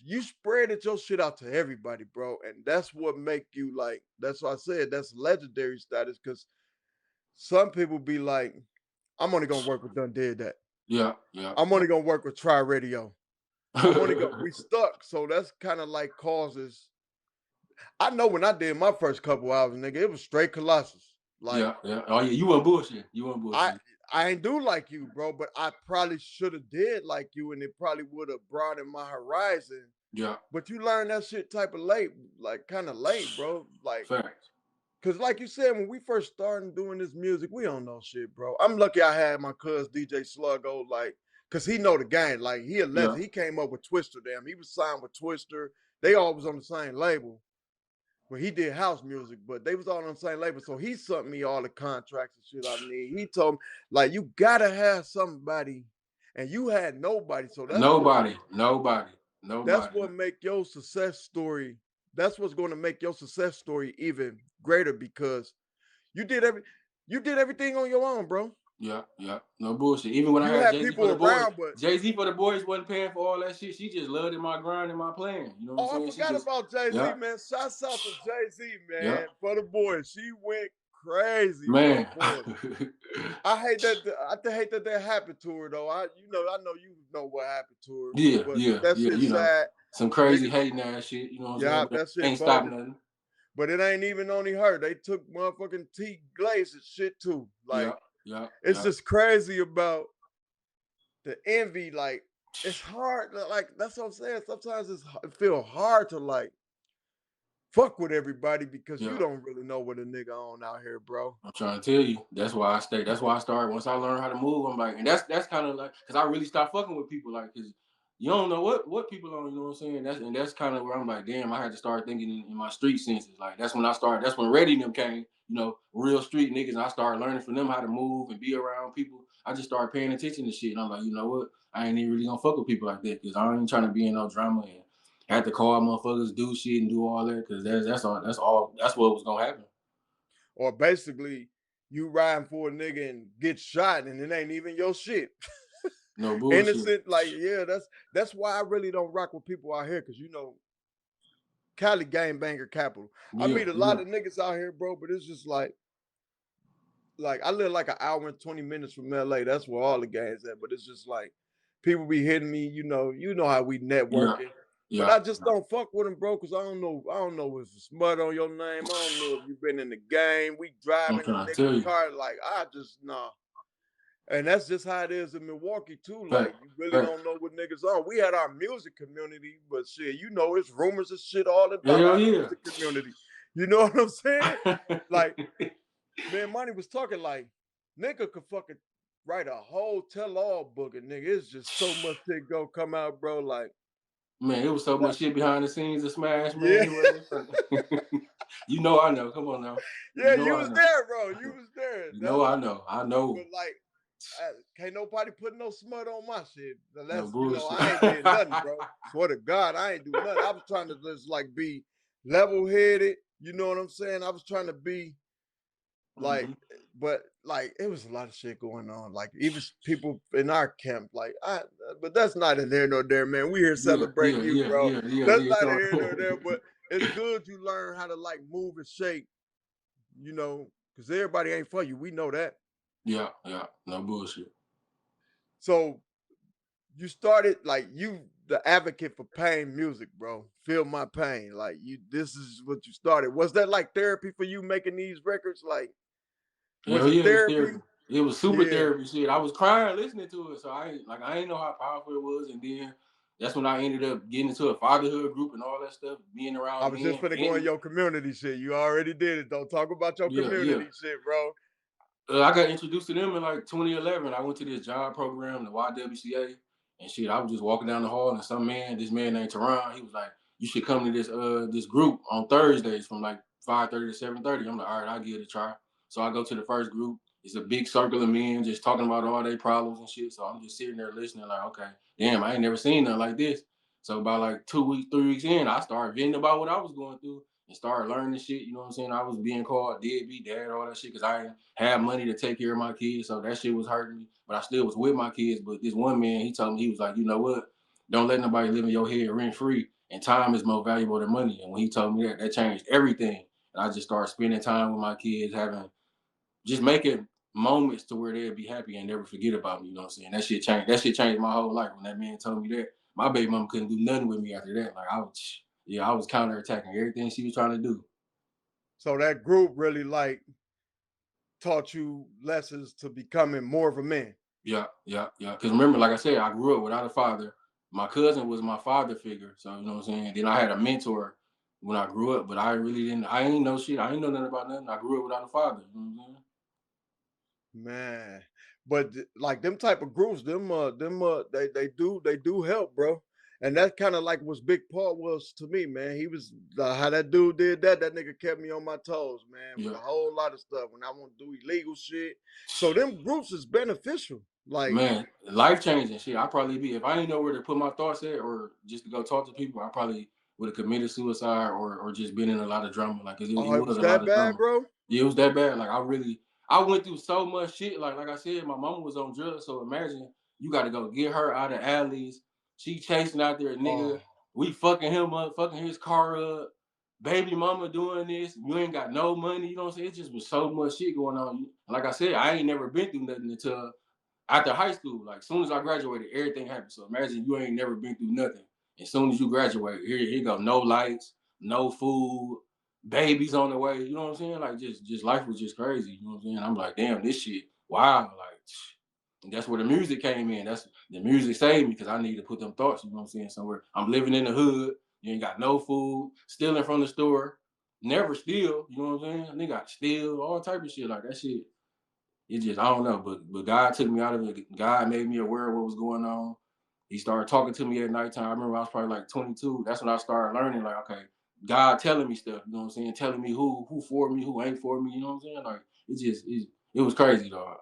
you spreaded your shit out to everybody, bro. And that's what make you like, that's what I said, that's legendary status. Cause some people be like, I'm only gonna work with Done Did That. yeah, yeah. I'm only gonna work with Try Radio. I'm only gonna we stuck. So that's kind of like causes. I know when I did my first couple albums, nigga, it was straight Colossus. Like Yeah, yeah. Oh yeah, you weren't bullshit. You weren't I bullshit. I ain't do like you, bro, but I probably should have did like you, and it probably would have broadened my horizon. Yeah, But you learn that shit type of late, like kind of late, bro. Like, fact. cause like you said, when we first started doing this music, we don't know shit, bro. I'm lucky I had my cuz DJ Sluggo, like, cause he know the game. Like he a Yeah, legend. He came up with Twister, damn. He was signed with Twister. They all was on the same label. Well, he did house music, but they was all on the same label. So he sent me all the contracts and shit I need. He told me, like, you gotta have somebody, and you had nobody. So nobody, that's nobody. what make your success story. That's what's going to make your success story even greater, because you did everything on your own, bro. Yeah, yeah. No bullshit. Even when I You had had Jay Z for people the boys, around, but Jay Z for the boys wasn't paying for all that shit. She just loved in my grind and my plan. You know what I'm oh, I saying? She forgot just, about Jay Z, yeah, man. Shouts out to Jay Z, yeah, man, for the boys. She went crazy, bro, man. for us. I hate that. I hate that happened to her, though. I know you know what happened to her, Yeah, but yeah, that yeah. shit You know, sad. some crazy Niggas, hating ass shit. You know what I'm yeah, saying? But that shit ain't stop bogus. nothing. But it ain't even only her. They took motherfucking T Glaze's shit too. Yeah, Like, yeah, it's yeah. just crazy about the envy. Like, it's hard. Like, that's what I'm saying. Sometimes it feel hard to like fuck with everybody because you Yeah. don't really know what a nigga on out here, bro. I'm trying to tell you. That's why I stay. That's why I started. Once I learned how to move, I'm like, and that's kind of like, cause I really stopped fucking with people, like, cause you don't know what people on. You know what I'm saying? That's kind of where I'm like, damn, I had to start thinking in my street senses. Like that's when I started. That's when Reddy and them came. You know, real street niggas. And I started learning from them how to move and be around people. I just started paying attention to shit, and I'm like, you know what? I ain't even really gonna fuck with people like that, cause I ain't trying to be in no drama and have to call motherfuckers, do shit and do all that, cause that's what was gonna happen. Or basically, you riding for a nigga and get shot and it ain't even your shit. No bullshit. Innocent, like, yeah, that's why I really don't rock with people out here, because you know, Cali gang banger capital. I Yeah, meet a lot yeah. of niggas out here, bro, but it's just like I live like an hour and 20 minutes from LA. That's where all the gangs at. But it's just like people be hitting me, you know how we Yeah, networking. But yeah. I just don't fuck with them, bro, because I don't know if it's smut on your name. I don't know if you've been in the game. We I'm driving a trying to nigga tell you. car. Like, I just nah. And that's just how it is in Milwaukee too. Fact, Like, you really fact. don't know what niggas on. We had our music community, but shit, you know, it's rumors and shit all about Hell our yeah. music community. You know what I'm saying? Like, man, Money was talking like, nigga could fucking write a whole tell-all book, and nigga, it's just so much shit go come out, bro. Like, Man, it was so like, much shit behind the scenes of Smash, man. yeah, He was You know I know. Come on now. You yeah, know you I was know. there, bro. You was there. You know That's I know. I know. but like, can't nobody put no smut on my shit. No Unless, you know, bullshit. I ain't did nothing, bro. Swear to God, I ain't do nothing. I was trying to just like be level-headed. You know what I'm saying? I was trying to be like, Mhm. but like it was a lot of shit going on. Like even people in our camp, like but that's not in there nor there, man. We here Yeah, celebrating you, bro. That's yeah. not in So, here nor there, but it's good you learn how to like move and shake, you know, because everybody ain't for you. We know that. yeah, yeah. No bullshit. So you started like you the advocate for pain music, bro. Feel my pain. Like this is what you started. Was that like therapy for you making these records? Like, was Hell it yeah, it was therapy? therapy. It was super Yeah. therapy shit. I was crying listening to it. So I ain't know how powerful it was. And then that's when I ended up getting into a fatherhood group and all that stuff, being I around was just men. finna go in your community shit. You already did it. Don't talk about your Yeah, yeah. community shit, bro. I got introduced to them in like 2011. I went to this job program, the YWCA, and shit. I was just walking down the hall, and this man named Teron, he was like, "You should come to this group on Thursdays from like 5:30 to 7:30." I'm like, "All right, I'll give it a try." So I go to the first group, it's a big circle of men just talking about all their problems and shit. So I'm just sitting there listening, like, okay, damn, I ain't never seen nothing like this. So about like 2 weeks, 3 weeks in, I started venting about what I was going through and started learning shit. You know what I'm saying? I was being called deadbeat dad, all that shit, because I didn't have money to take care of my kids. So that shit was hurting me. But I still was with my kids. But this one man, he told me, he was like, you know what? Don't let nobody live in your head rent free. And time is more valuable than money. And when he told me that, that changed everything. And I just started spending time with my kids, just making moments to where they'd be happy and never forget about me. You know what I'm saying? That shit changed. That shit changed my whole life. When that man told me that, my baby mama couldn't do nothing with me after that. Like I was counterattacking everything she was trying to do. So that group really like taught you lessons to becoming more of a man. Yeah. Because remember, like I said, I grew up without a father. My cousin was my father figure. So you know what I'm saying? Then I had a mentor when I grew up, but I ain't know shit. I ain't know nothing about nothing. I grew up without a father. You know what I'm saying? Man, but like them type of groups, they do help, bro. And that's kind of like what Big Paul was to me, man. He was how that dude did that. That nigga kept me on my toes, man, with Yeah. a whole lot of stuff when I want to do illegal shit. So them groups is beneficial. Like, Man, life changing shit. I probably be if I didn't know where to put my thoughts at or just to go talk to people, I probably would have committed suicide or just been in a lot of drama. Like 'cause oh, it it was was a lot that of bad, drama. bro. Yeah, it was that bad. Like I went through so much shit. Like I said, my mama was on drugs. So imagine you got to go get her out of alleys. She chasing out there, nigga. Oh, We fucking him up, fucking his car up. Baby mama doing this. You ain't got no money. You know what I'm saying? It just was so much shit going on. Like I said, I ain't never been through nothing until after high school. Like, as soon as I graduated, everything happened. So imagine you ain't never been through nothing. As soon as you graduate, here you go, no lights, no food, babies on the way. You know what I'm saying? Like, just life was just crazy. You know what I'm saying? I'm like, damn, this shit, wow. Like, and that's where the music came in. That's the music saved me because I need to put them thoughts. You know what I'm saying? Somewhere I'm living in the hood. You ain't got no food, stealing from the store, never steal. You know what I'm saying? They got steal all type of shit like that shit. It just I don't know, but God took me out of it. God made me aware of what was going on. He started talking to me at nighttime. I remember I was probably like 22. That's when I started learning, like, okay, God telling me stuff, you know what I'm saying? Telling me who for me, who ain't for me, you know what I'm saying? Like it was crazy, dog.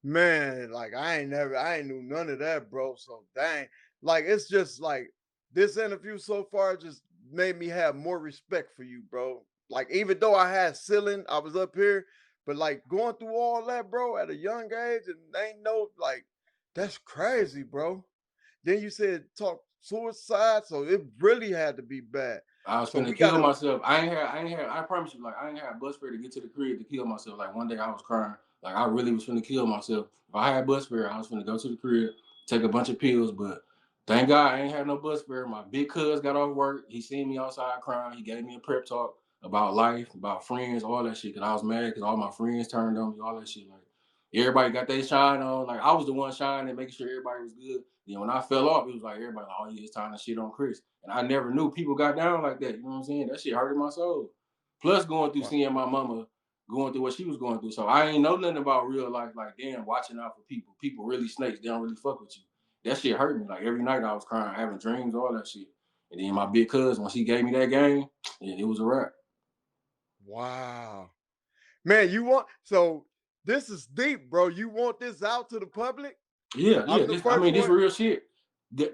man, like I ain't knew none of that, bro. So dang, like it's just like this interview so far just made me have more respect for you, bro. Like even though I had ceiling, I was up here, but like going through all that, bro, at a young age, and ain't no like that's crazy, bro. Then you said talk suicide, so it really had to be bad. I was So finna we kill gotta myself. I promise you, like I ain't had a bus fare to get to the crib to kill myself. Like one day I was crying. Like I really was finna kill myself. If I had bus fare, I was finna go to the crib, take a bunch of pills, but thank God I ain't had no bus fare. My big cuz got off work. He seen me outside crying. He gave me a prep talk about life, about friends, all that shit. Cause I was mad because all my friends turned on me, all that shit. Like everybody got their shine on. Like I was the one shining, making sure everybody was good. Then when I fell off, it was like everybody like, oh yeah, it's time to shit on Chris. And I never knew people got down like that. You know what I'm saying? That shit hurted my soul. Plus going through wow. seeing my mama going through what she was going through. So I ain't know nothing about real life. Like, damn, watching out for people. People really snakes. They don't really fuck with you. That shit hurt me. Like every night I was crying, having dreams, all that shit. And then my big cousin, when she gave me that game, it was a wrap. Wow. Man, you want so this is deep, bro. You want this out to the public? Yeah. I'm the first This one. real shit.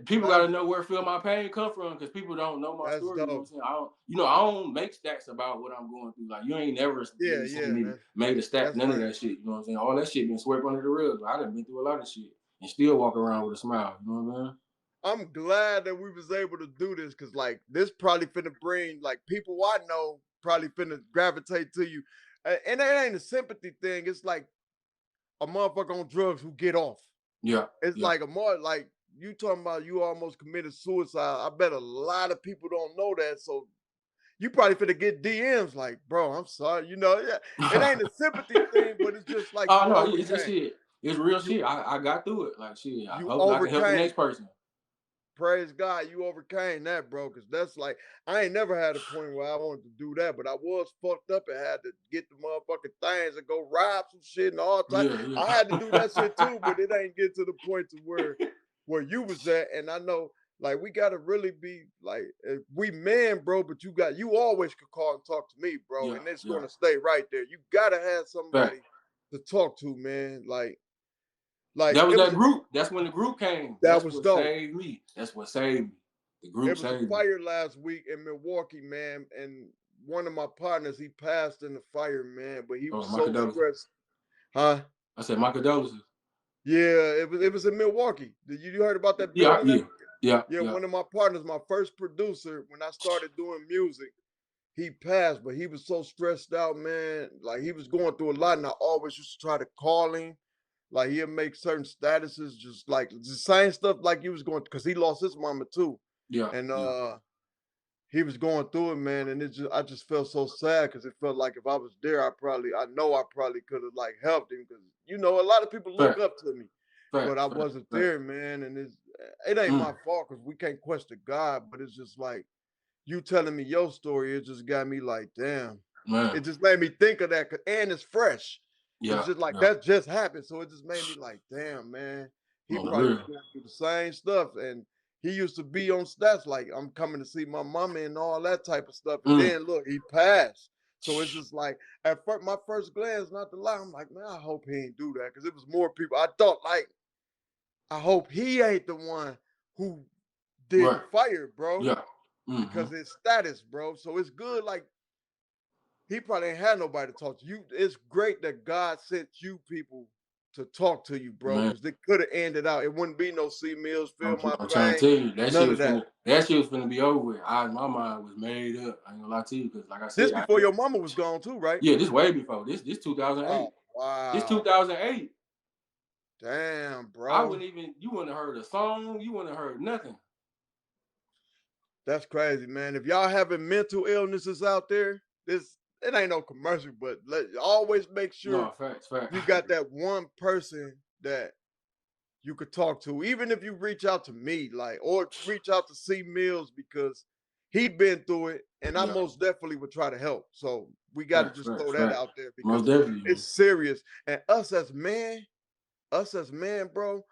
People got That's to know where feel my pain come from because people don't know my that's story. You know what I'm dope. saying? I don't make stats about what I'm going through. Like you ain't never Yeah, really seen yeah, me made a stat, that's none of real. that shit. You know what I'm saying? All that shit been swept under the rug. I done been through a lot of shit and still walk around with a smile. You know what I mean? I'm glad that we was able to do this because like this probably finna bring like people I know probably finna gravitate to you. And it ain't a sympathy thing. It's like a motherfucker on drugs who get off. Yeah, It's yeah. like a more like you talking about you almost committed suicide. I bet a lot of people don't know that. So you probably finna get DMs like, bro, I'm sorry. You know, yeah. It ain't a sympathy thing, but it's just like Oh you no, it's just overcame. shit. It's real You shit. I got through it. Like shit. you Hopefully I can help the overcame. next person. Praise God, you overcame that, bro. Cause that's like I ain't never had a point where I wanted to do that, but I was fucked up and had to get the motherfucking things and go rob some shit and all type. Yeah, I had to do that shit too, yeah. but it ain't get to the point to where you was at. And I know like we gotta really be like we men, bro, but you always could call and talk to me, bro, Yeah, and it's yeah. gonna stay right there. You gotta have somebody Fact. to talk to, man. Like That was it that was group. That's when the group came. that That's was what dope. saved me. That's what saved me. The group It was a saved me. fire last week in Milwaukee, man, and one of my partners he passed in the fire, man. But he Oh, was my so condolences. stressed, huh? I said my condolences. Yeah, it was in Milwaukee. You heard about that Yeah, building? Yeah, yeah. one of my partners, my first producer, when I started doing music, he passed, but he was so stressed out, man. Like he was going through a lot, and I always used to try to call him. Like he'll make certain statuses, just like the same stuff like he was going because he lost his mama too. Yeah, And yeah. he was going through it, man. And I just felt so sad because it felt like if I was there, I know I probably could have like helped him because a lot of people look Fact, up to me, but fact, I fact, wasn't fact. there, man. And it ain't my fault because we can't question God, but it's just like you telling me your story, it just got me like, damn. Man. It just made me think of that, and it's fresh. It's Yeah, just like yeah. that just happened, so it just made me like, damn, man. He On the probably was real. going through the same stuff, and he used to be on stats like I'm coming to see my mama and all that type of stuff. And then look, he passed. So it's just like at first, my first glance, not to lie, I'm like, man, I hope he ain't do that because it was more people. I thought like, I hope he ain't the one who did the Right. fire, bro, Yeah. because it's status, bro. So it's good. Like he probably ain't had nobody to talk to you. It's great that God sent you people to talk to you, bro, Man, because they could have ended out. It wouldn't be no C Mills, feel my I'm trying to pain, tell you none of that. that shit was finna be over with. My mind was made up. I ain't gonna lie to you, because like I This said, before your mama was gone too, right? yeah, this way before. This Oh 2008. This wow, 2008. damn, I bro, wouldn't even you wouldn't have heard a song, you wouldn't have heard nothing. that's crazy, man. If y'all having mental illnesses out there, it ain't no commercial, but always make sure No, facts, facts. you got that one person that you could talk to, even if you reach out to me, like, or reach out to C Mills because he been through it, and I Yeah, most definitely would try to help. So we got to facts, just facts, throw that facts. out there Most because definitely, man. it's serious. And us as man, bro.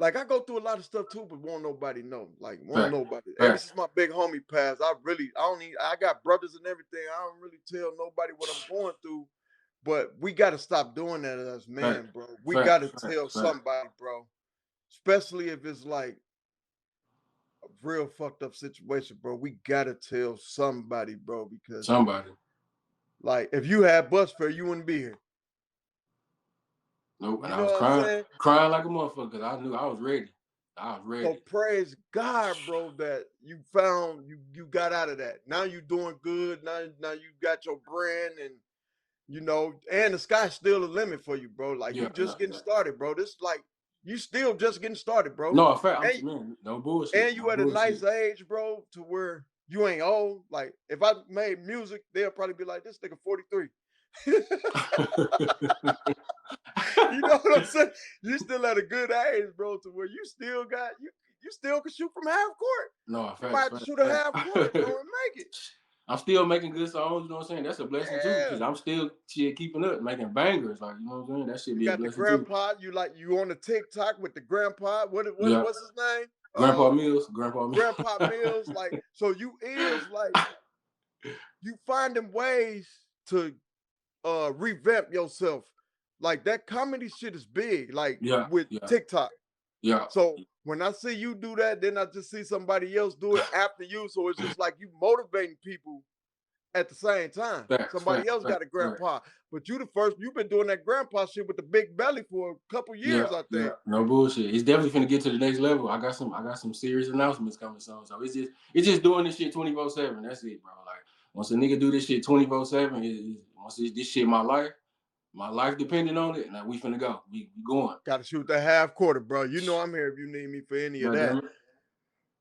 Like I go through a lot of stuff too, but won't nobody know. Like won't Facts, nobody. Ever facts. since my big homie passed, I don't need. I got brothers and everything. I don't really tell nobody what I'm going through. But we got to stop doing that as Facts, man, bro. We got facts, to facts, tell facts. somebody, bro. Especially if it's like a real fucked up situation, bro. We gotta tell somebody, bro, because Somebody. like if you had bus fare, you wouldn't be here. Nope. And You I know was what I'm saying? crying like a motherfucker because I knew I was ready. I was So ready. praise God, bro, that you got out of that. Now you doing good. Now you got your brand and and the sky's still the limit for you, bro. Like you Yeah, yeah. just getting started, bro. This like you still just getting started, bro. No, fact, And, man, no bullshit. and No you at a nice bullshit. age, bro, to where you ain't old. Like if I made music, they'll probably be like, this nigga 43. You know what I'm saying? You still at a good age, bro, to where you still got you still can shoot from half court. No, You might facts, have to facts, shoot a half court, bro, facts. and make it. I'm still making good songs, you know what I'm saying? That's a blessing too, Yeah. because I'm still keeping up, making bangers, like, you know what I'm saying? That should You be a got the blessing too. grandpa, you on the TikTok with the grandpa. Yeah. What's his name? Grandpa Mills. Grandpa Mills. Like, so you is like you finding ways to revamp yourself. Like that comedy shit is big, like Yeah, with yeah, TikTok. yeah. So when I see you do that, then I just see somebody else do it after you. So it's just like you motivating people at the same time. Facts, Somebody facts, else got a facts, facts. grandpa, but you've been doing that grandpa shit with the big belly for a couple years, I Yeah, think. no bullshit. It's definitely finna get to the next level. I got some serious announcements coming soon. So it's just doing this shit 24/7. That's it, bro. Like once a nigga do this shit 24/7, once this shit my life depending on it, now we finna go. We going. Got to shoot that half quarter, bro. You know I'm here if you need me for any of God damn that. it.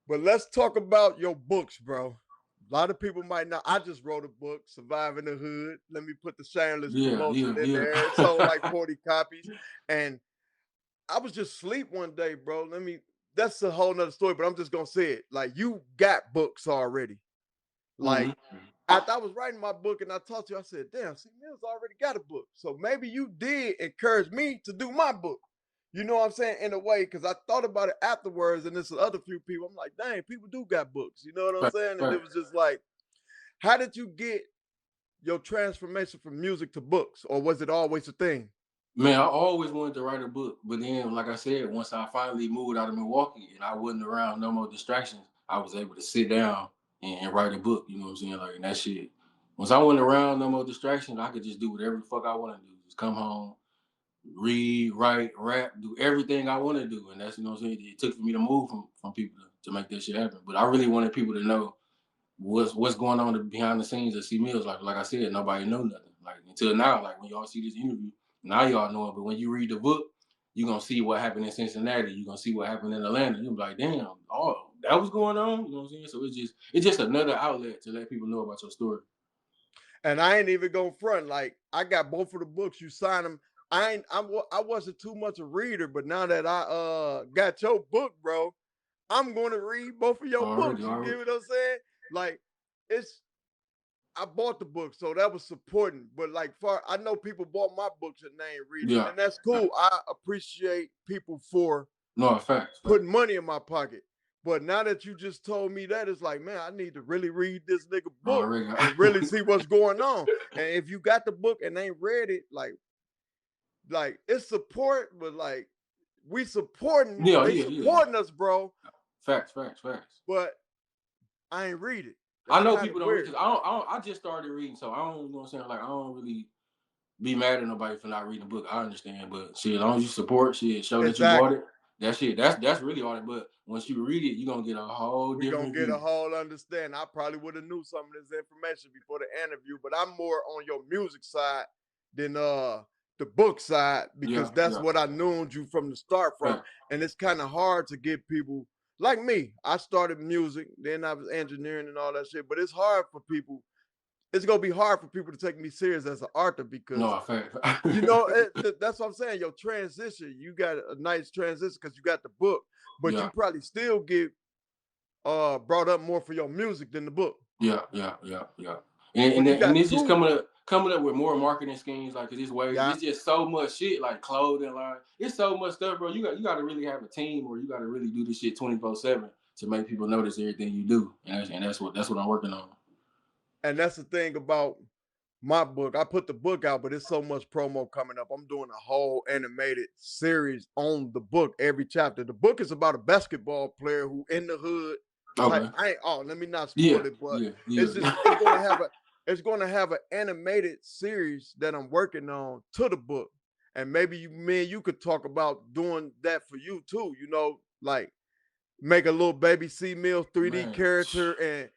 But let's talk about your books, bro. A lot of people might not. I just wrote a book, Surviving the Hood. Let me put the shameless promotion in Yeah. there. It sold like 40 copies. And I was just asleep one day, bro. That's a whole nother story, but I'm just gonna say it. Like you got books already. Like after I was writing my book and I talked to you, I said, damn, see, Mills already got a book. So maybe you did encourage me to do my book. You know what I'm saying? In a way, because I thought about it afterwards, and there's other few people. I'm like, dang, people do got books. You know what I'm saying? And it was just like, how did you get your transformation from music to books? Or was it always a thing? Man, I always wanted to write a book, but then, like I said, once I finally moved out of Milwaukee and I wasn't around no more distractions, I was able to sit down and write a book. You know what I'm saying? Like, and that shit. Once I wasn't around no more distractions, I could just do whatever the fuck I want to do. Just come home, read, write, rap, do everything I want to do, and that's, you know what I'm saying. It took for me to move from people to make that shit happen. But I really wanted people to know what's going on behind the scenes at C Mills. Like I said, nobody know nothing. Like until now, like when y'all see this interview, now y'all know it. But when you read the book, you're gonna see what happened in Cincinnati. You're gonna see what happened in Atlanta. You'll be like, damn, oh, that was going on. You know what I'm saying? So it's just another outlet to let people know about your story. And I ain't even going front. Like I got both of the books. You sign them. I wasn't too much a reader, but now that I got your book, bro, I'm going to read both of your books. You get what I'm saying? Like I bought the book, so that was supporting. But like I know people bought my books and they ain't reading, and that's cool. I appreciate people for putting money in my pocket. But now that you just told me that, it's like, man, I need to really read this nigga book and really see what's going on. And if you got the book and ain't read it, like it's support, but like we supporting, supporting us, bro. Facts. But I ain't read it. I know people don't read because I just started reading, so I don't, you know what I'm saying? Like I don't really be mad at nobody for not reading a book. I understand, but shit, as long as you support shit, show that you bought it. That shit, that's really all it. But once you read it, you're gonna get a whole different view. A whole understanding. I probably would have knew some of this information before the interview, but I'm more on your music side than the book side because that's what I knew you from the start from. Right. And it's kind of hard to get people like me. I started music, then I was engineering and all that shit, but it's hard for people. It's gonna be hard for people to take me serious as an author because you know that's what I'm saying. Your transition, you got a nice transition because you got the book, but you probably still get brought up more for your music than the book. Yeah. And it's just coming up with more marketing schemes like this way. It's just so much shit like clothing line. It's so much stuff, bro. You got to really have a team, or you got to really do this shit 24/7 to make people notice everything you do, and that's what I'm working on. And that's the thing about my book. I put the book out, but there's so much promo coming up. I'm doing a whole animated series on the book, every chapter. The book is about a basketball player who in the hood. Okay. Let me not spoil it, but it's gonna have an animated series that I'm working on to the book. And maybe you could talk about doing that for you too, you know, like make a little baby C Mills 3D character, and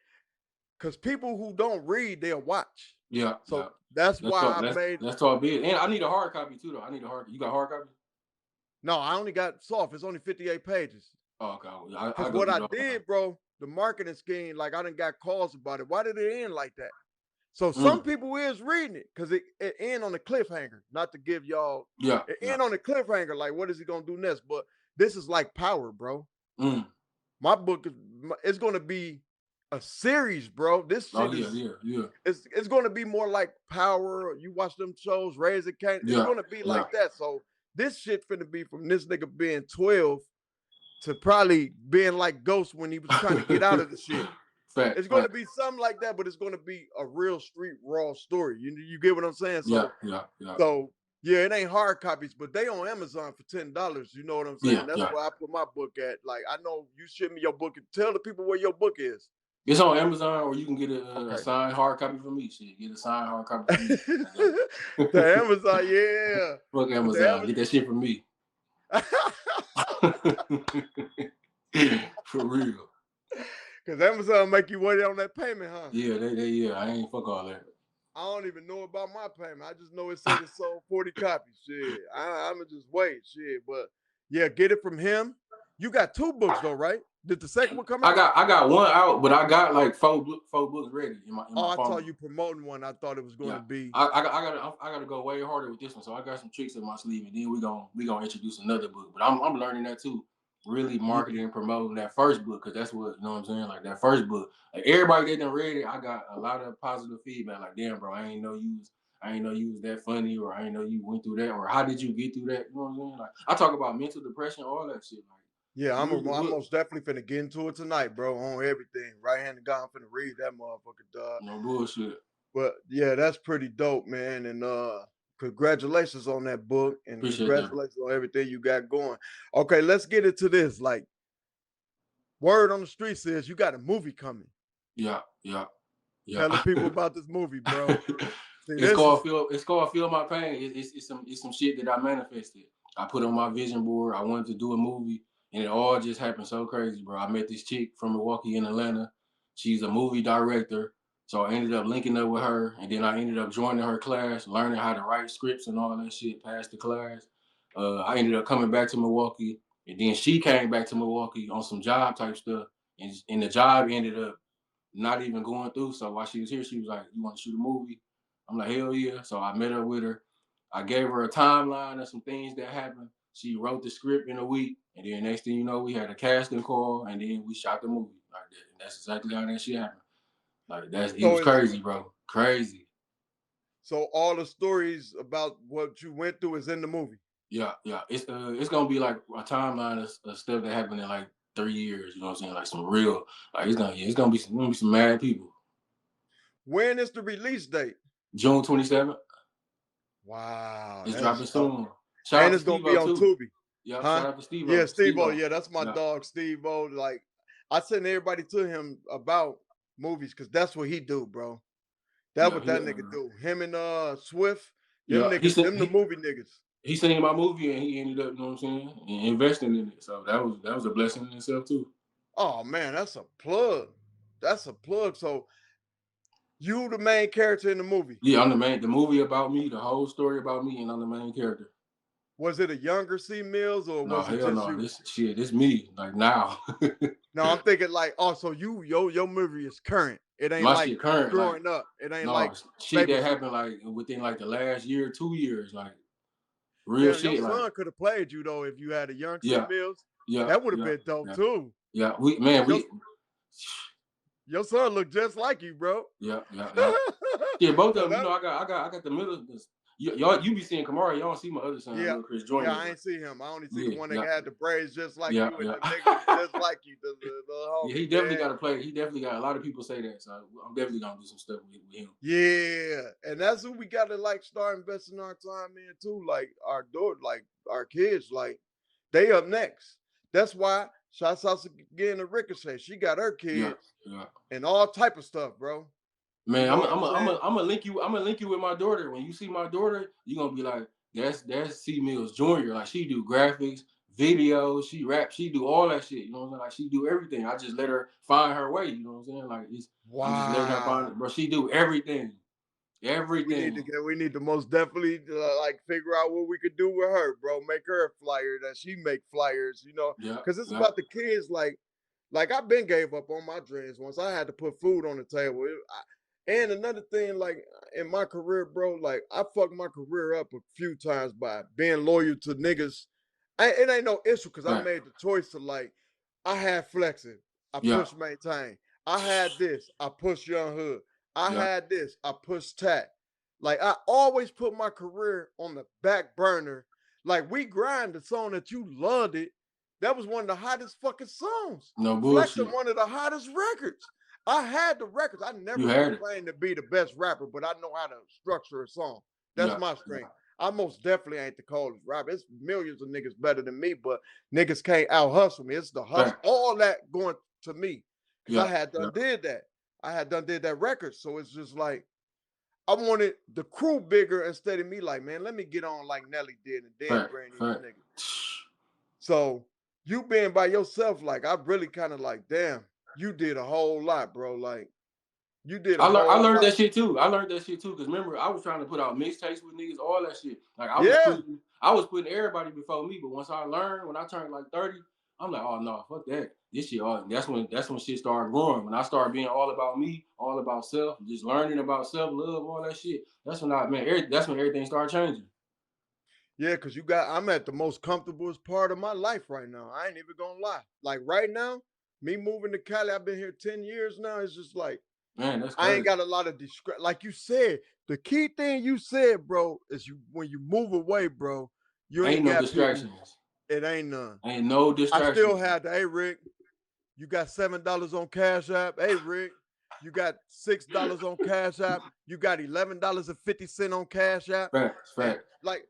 because people who don't read, they'll watch. Yeah. So that's why I made. That's tall big. And I need a hard copy too, though. You got hard copy? No, I only got soft. It's only 58 pages. Oh, okay. Because what I did, bro, the marketing scheme, like I done got calls about it. Why did it end like that? So some people is reading it because it end on a cliffhanger. Not to give y'all. It end on a cliffhanger. Like, what is he gonna do next? But this is like Power, bro. My book it's gonna be a series, bro. This shit it's going to be more like Power. You watch them shows, Raising Cane. It's going to be like that. So this shit finna be from this nigga being 12 to probably being like Ghost when he was trying to get out of the shit. It's going to be something like that, but it's going to be a real street raw story. You get what I'm saying? So So yeah, it ain't hard copies, but they on Amazon for $10. You know what I'm saying? That's where I put my book at. Like I know you ship me your book and tell the people where your book is. It's on Amazon, or you can get a signed hard copy from me. Shit, get a signed hard copy from me. The Amazon, yeah. Fuck Amazon. Get that shit from me. For real. Because Amazon make you wait on that payment, huh? Yeah, I ain't fuck all that. I don't even know about my payment. I just know it said it sold 40 copies. Shit. I'ma just wait. Shit. But yeah, get it from him. You got 2 books though, right? Did the second one come out? I got one out, but I got like 4 books ready in my I saw you promoting one. I thought it was going to be. I gotta go way harder with this one. So I got some tricks in my sleeve, and then we gonna introduce another book. But I'm learning that too. Really marketing and promoting that first book, because that's what, you know what I'm saying? Like that first book. Like everybody that done read it, I got a lot of positive feedback. Like, damn, bro, I ain't know you was that funny, or I ain't know you went through that, or how did you get through that? You know what I'm saying? Like I talk about mental depression, all that shit. Like, yeah, I'm most definitely finna get into it tonight, bro, on everything. Right-handed guy, I'm finna read that motherfucker, dog. No bullshit. But yeah, that's pretty dope, man. And Congratulations on that book, and Appreciate that. congratulations on everything you got going. Okay, let's get into this. Like, word on the street says you got a movie coming. Yeah. Tell the people about this movie, bro. See, It's called Feel My Pain. It's some shit that I manifested. I put on my vision board. I wanted to do a movie, and it all just happened so crazy, bro. I met this chick from Milwaukee in Atlanta. She's a movie director. So I ended up linking up with her, and then I ended up joining her class, learning how to write scripts and all that shit, passed the class. I ended up coming back to Milwaukee, and then she came back to Milwaukee on some job type stuff, and the job ended up not even going through. So while she was here, she was like, "You want to shoot a movie?" I'm like, "Hell yeah." So I met up with her. I gave her a timeline of some things that happened. She wrote the script in a week, and then next thing you know, we had a casting call, and then we shot the movie like that. And that's exactly how that shit happened. Like it was crazy, bro. Crazy. So all the stories about what you went through is in the movie. Yeah. It's gonna be like a timeline of stuff that happened in like 3 years. You know what I'm saying? Like some real, like it's gonna be some mad people. When is the release date? June 27th. Wow, It's dropping soon. And it's gonna be on Tubi. Yeah, shout out to Steve. Yeah, Steve-O. Yeah, that's my dog, Steve-O. Like, I send everybody to him about movies because that's what he do, bro. That's what that nigga do. Him and Swift, them niggas, the movie niggas. He seen my movie and he ended up, you know what I'm saying, investing in it. So that was a blessing in itself too. Oh man, that's a plug. That's a plug. So you the main character in the movie? Yeah, I'm the movie about me, the whole story about me, and I'm the main character. Was it a younger C Mills or was it just you? This me, like now. No, I'm thinking like, oh, so your movie is current. It ain't my like shit current, growing up. It ain't like shit that happened like within like the last year, 2 years, like real shit. Your son could have played you though if you had a young C Mills. Yeah, that would have been dope too. Yeah, your son looked just like you, bro. Yeah. Yeah, both of them. You know, I got the middle. You be seeing Kamara. Y'all don't see my other son, Chris Jordan. Yeah, I ain't see him. I only see the one that had the braids just like you and the nigga just like you. Yeah, he definitely got to play. He definitely got a lot of people say that. So I'm definitely gonna do some stuff with him. Yeah, and that's who we gotta like start investing our time in too. Like our daughter, like our kids, like they up next. That's why shouts out again to Ricochet. She got her kids and all type of stuff, bro. Man, I'm gonna link you. I'm gonna link you with my daughter. When you see my daughter, you're gonna be like, that's C Mills Jr. Like she do graphics, videos, she rap, she do all that shit. You know what I'm saying? Like she do everything. I just let her find her way. You know what I'm saying? Like I'm just letting her find it. Bro, she do everything. Everything. We need to most definitely like figure out what we could do with her, bro. Make her a flyer that she make flyers, you know? Because it's about the kids. Like I've been gave up on my dreams once. I had to put food on the table. And another thing, like in my career, bro, like I fucked my career up a few times by being loyal to niggas. It ain't no issue because I made the choice to like, I had flexing, I push maintain. I had this, I push young hood. I had this, I push tat. Like I always put my career on the back burner. Like We Grind, the song that you loved it, that was one of the hottest fucking songs. No bullshit. Flexing, one of the hottest records. I had the records. I never claimed to be the best rapper, but I know how to structure a song. That's my strength. I most definitely ain't the coldest rapper. It's millions of niggas better than me, but niggas can't out hustle me. It's the hustle, all that going to me. Because I had done did that. I had done did that record. So it's just like, I wanted the crew bigger instead of me like, man, let me get on like Nelly did and then bring these niggas. So you being by yourself, like I really kind of like, damn, you did a whole lot, bro. Like you did. I learned that shit too. Because remember, I was trying to put out mixtapes with niggas, all that shit. Like I was putting everybody before me. But once I learned, when I turned like 30, I'm like, oh no, fuck that. This shit. That's when shit started growing. When I started being all about me, all about self, just learning about self love, all that shit. That's when everything started changing. Yeah, because I'm at the most comfortable part of my life right now. I ain't even gonna lie. Like right now, me moving to Cali, I've been here 10 years now. It's just like, man, that's crazy. I ain't got a lot of like you said, the key thing you said, bro, is when you move away, bro, you ain't no got distractions. It ain't none. Ain't no distractions. I still had the, hey Rick, you got $7 on Cash App. Hey Rick, You got $6 on Cash App. You got $11.50 on Cash App. Facts. And like,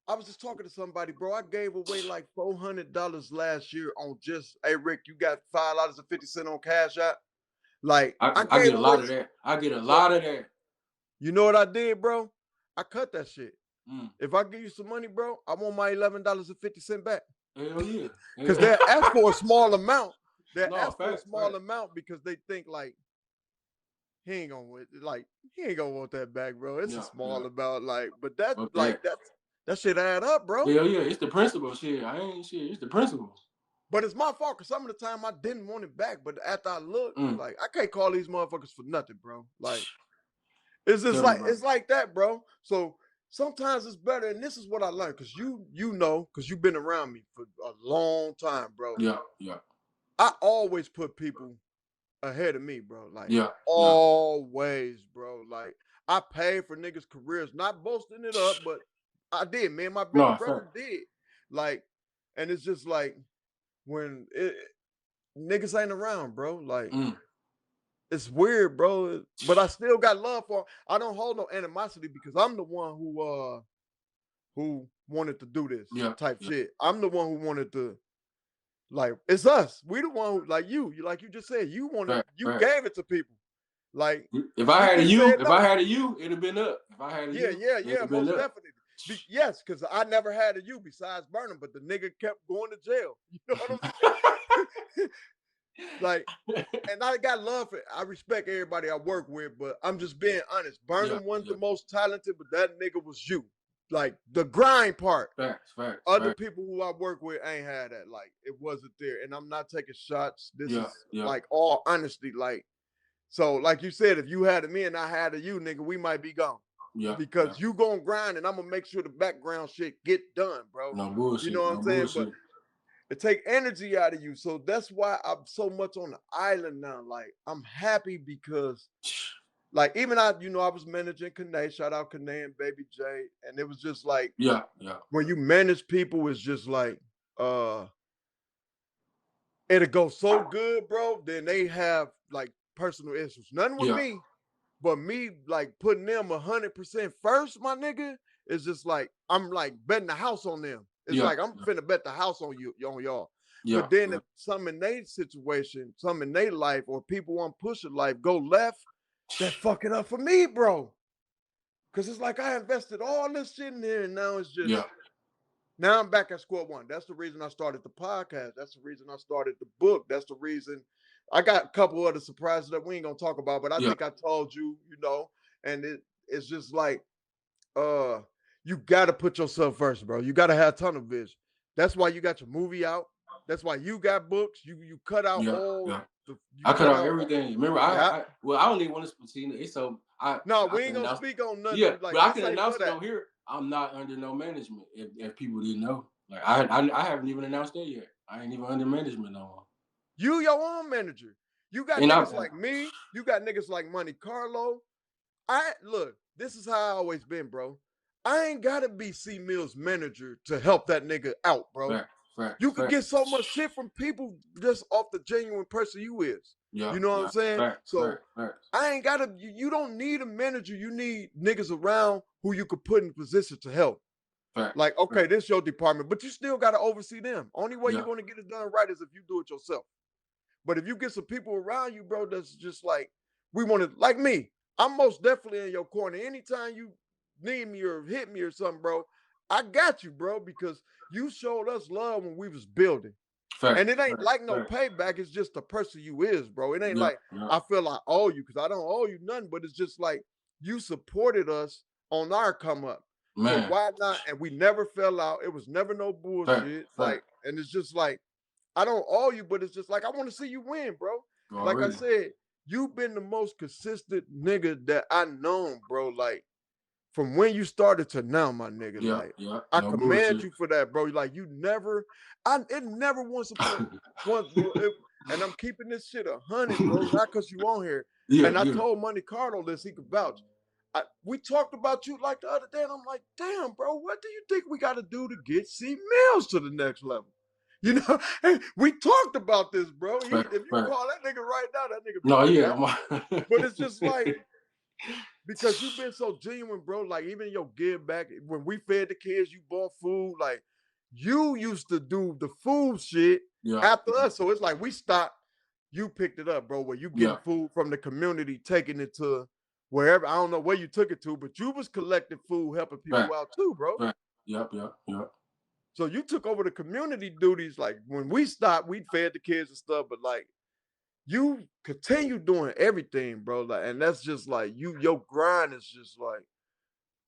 I was just talking to somebody, bro. I gave away like $400 last year on just, hey Rick, you got $5.50 on Cash App. Like I gave get a lot away, of that. I get a bro, lot of that. you know what I did, bro? I cut that shit. Mm. If I give you some money, bro, I want my $11.50 back. Hell yeah. Because they ask for a small amount. They No, ask for a facts, small facts. amount because they think like he ain't gonna want that back, bro. It's a small amount, like, but that Okay. like that shit add up, bro. Hell yeah, it's the principle shit. I ain't shit. It's the principle. But it's my fault because some of the time I didn't want it back. But after I looked, like I can't call these motherfuckers for nothing, bro. Like it's just it's like that, bro. So sometimes it's better, and this is what I learned because you know, because you've been around me for a long time, bro. Yeah. I always put people ahead of me, bro. Like always, bro. Like I paid for niggas' careers, not boasting it up, but I did. Me and my baby brother did. Like, and it's just like when niggas ain't around, bro. Like it's weird, bro. But I still got love for. I don't hold no animosity because I'm the one who wanted to do this type shit. I'm the one who wanted to. Like it's us. We the one who, like you just said, you wanted, you gave it to people. Like if I had a you, it'd have been up. If I had a yeah, most definitely. Yes, because I never had a you besides burning, but the nigga kept going to jail. You know what I'm saying? Like, and I got love for. I respect everybody I work with, but I'm just being honest. Burning wasn't the most talented, but that nigga was you. Like the grind part. Facts. Other people who I work with ain't had that. Like it wasn't there. And I'm not taking shots. This is like all honesty. Like, so like you said, if you had me and I had a you, nigga, we might be gone. Yeah. Because you gonna grind and I'm gonna make sure the background shit get done, bro. No bullshit. You know what I'm saying? But it take energy out of you. So that's why I'm so much on the island now. Like I'm happy because like even I was managing Kane, shout out Kane and Baby J, and it was just like when you manage people, it's just like it'll go so good, bro. Then they have like personal issues, nothing with me, but me like putting them 100% first, my nigga. It's just like I'm like betting the house on them. It's like I'm finna bet the house on you, on y'all. But then if some in their situation, some in their life, or people want pushing life go left. That fuck it up for me, bro. Cause it's like I invested all this shit in here, and now it's just now I'm back at square one. That's the reason I started the podcast. That's the reason I started the book. That's the reason I got a couple other surprises that we ain't gonna talk about, but I think I told you, and it's just like you gotta put yourself first, bro. You gotta have tunnel vision. That's why you got your movie out. That's why you got books. You cut out all. I cut out everything. Remember, I don't even want to see it. So we ain't gonna speak on nothing. Yeah, like, but I can announce it on here. I'm not under no management. If people didn't know, like I haven't even announced that yet. I ain't even under management no more. You your own manager. You got niggas like me. You got niggas like Monte Carlo. Look. This is how I always been, bro. I ain't gotta be C Mill's manager to help that nigga out, bro. You could get so much shit from people just off the genuine person you is. You know what I'm saying? So I ain't gotta. You don't need a manager. You need niggas around who you could put in position to help. Like, okay, this is your department, but you still gotta oversee them. Only way you're gonna get it done right is if you do it yourself. But if you get some people around you, bro, that's just like we want to, like me. I'm most definitely in your corner. Anytime you need me or hit me or something, bro, I got you, bro, because you showed us love when we was building. And it ain't like no payback. It's just the person you is, bro. It ain't like I feel I owe you because I don't owe you nothing, but it's just like you supported us on our come up. Man. So why not? And we never fell out. It was never no bullshit. Like, and it's just like, I don't owe you, but it's just like, I want to see you win, bro. Like I said, you've been the most consistent nigga that I known, bro. Like, from when you started to now, my nigga. I commend you for that, bro. Like, you never, it never once upon and I'm keeping this shit 100, bro, not because you on here. And I told Monte Carlo this, he could vouch. We talked about you like the other day, and I'm like, damn, bro, what do you think we got to do to get C Mills to the next level? You know, hey, we talked about this, bro. Right, If you right. call that nigga right now, that nigga be No, like, yeah. but it's just like, because you've been so genuine, bro. Like, even your give back, when we fed the kids, you bought food. Like, you used to do the food shit Yeah. after us. So it's like we stopped. You picked it up, bro. Where you getting food from the community, taking it to wherever. I don't know where you took it to, but you was collecting food, helping people out too, bro. Right. Yep. So you took over the community duties. Like, when we stopped, we fed the kids and stuff. But like, you continue doing everything, bro. Like, and that's just like your grind is just like,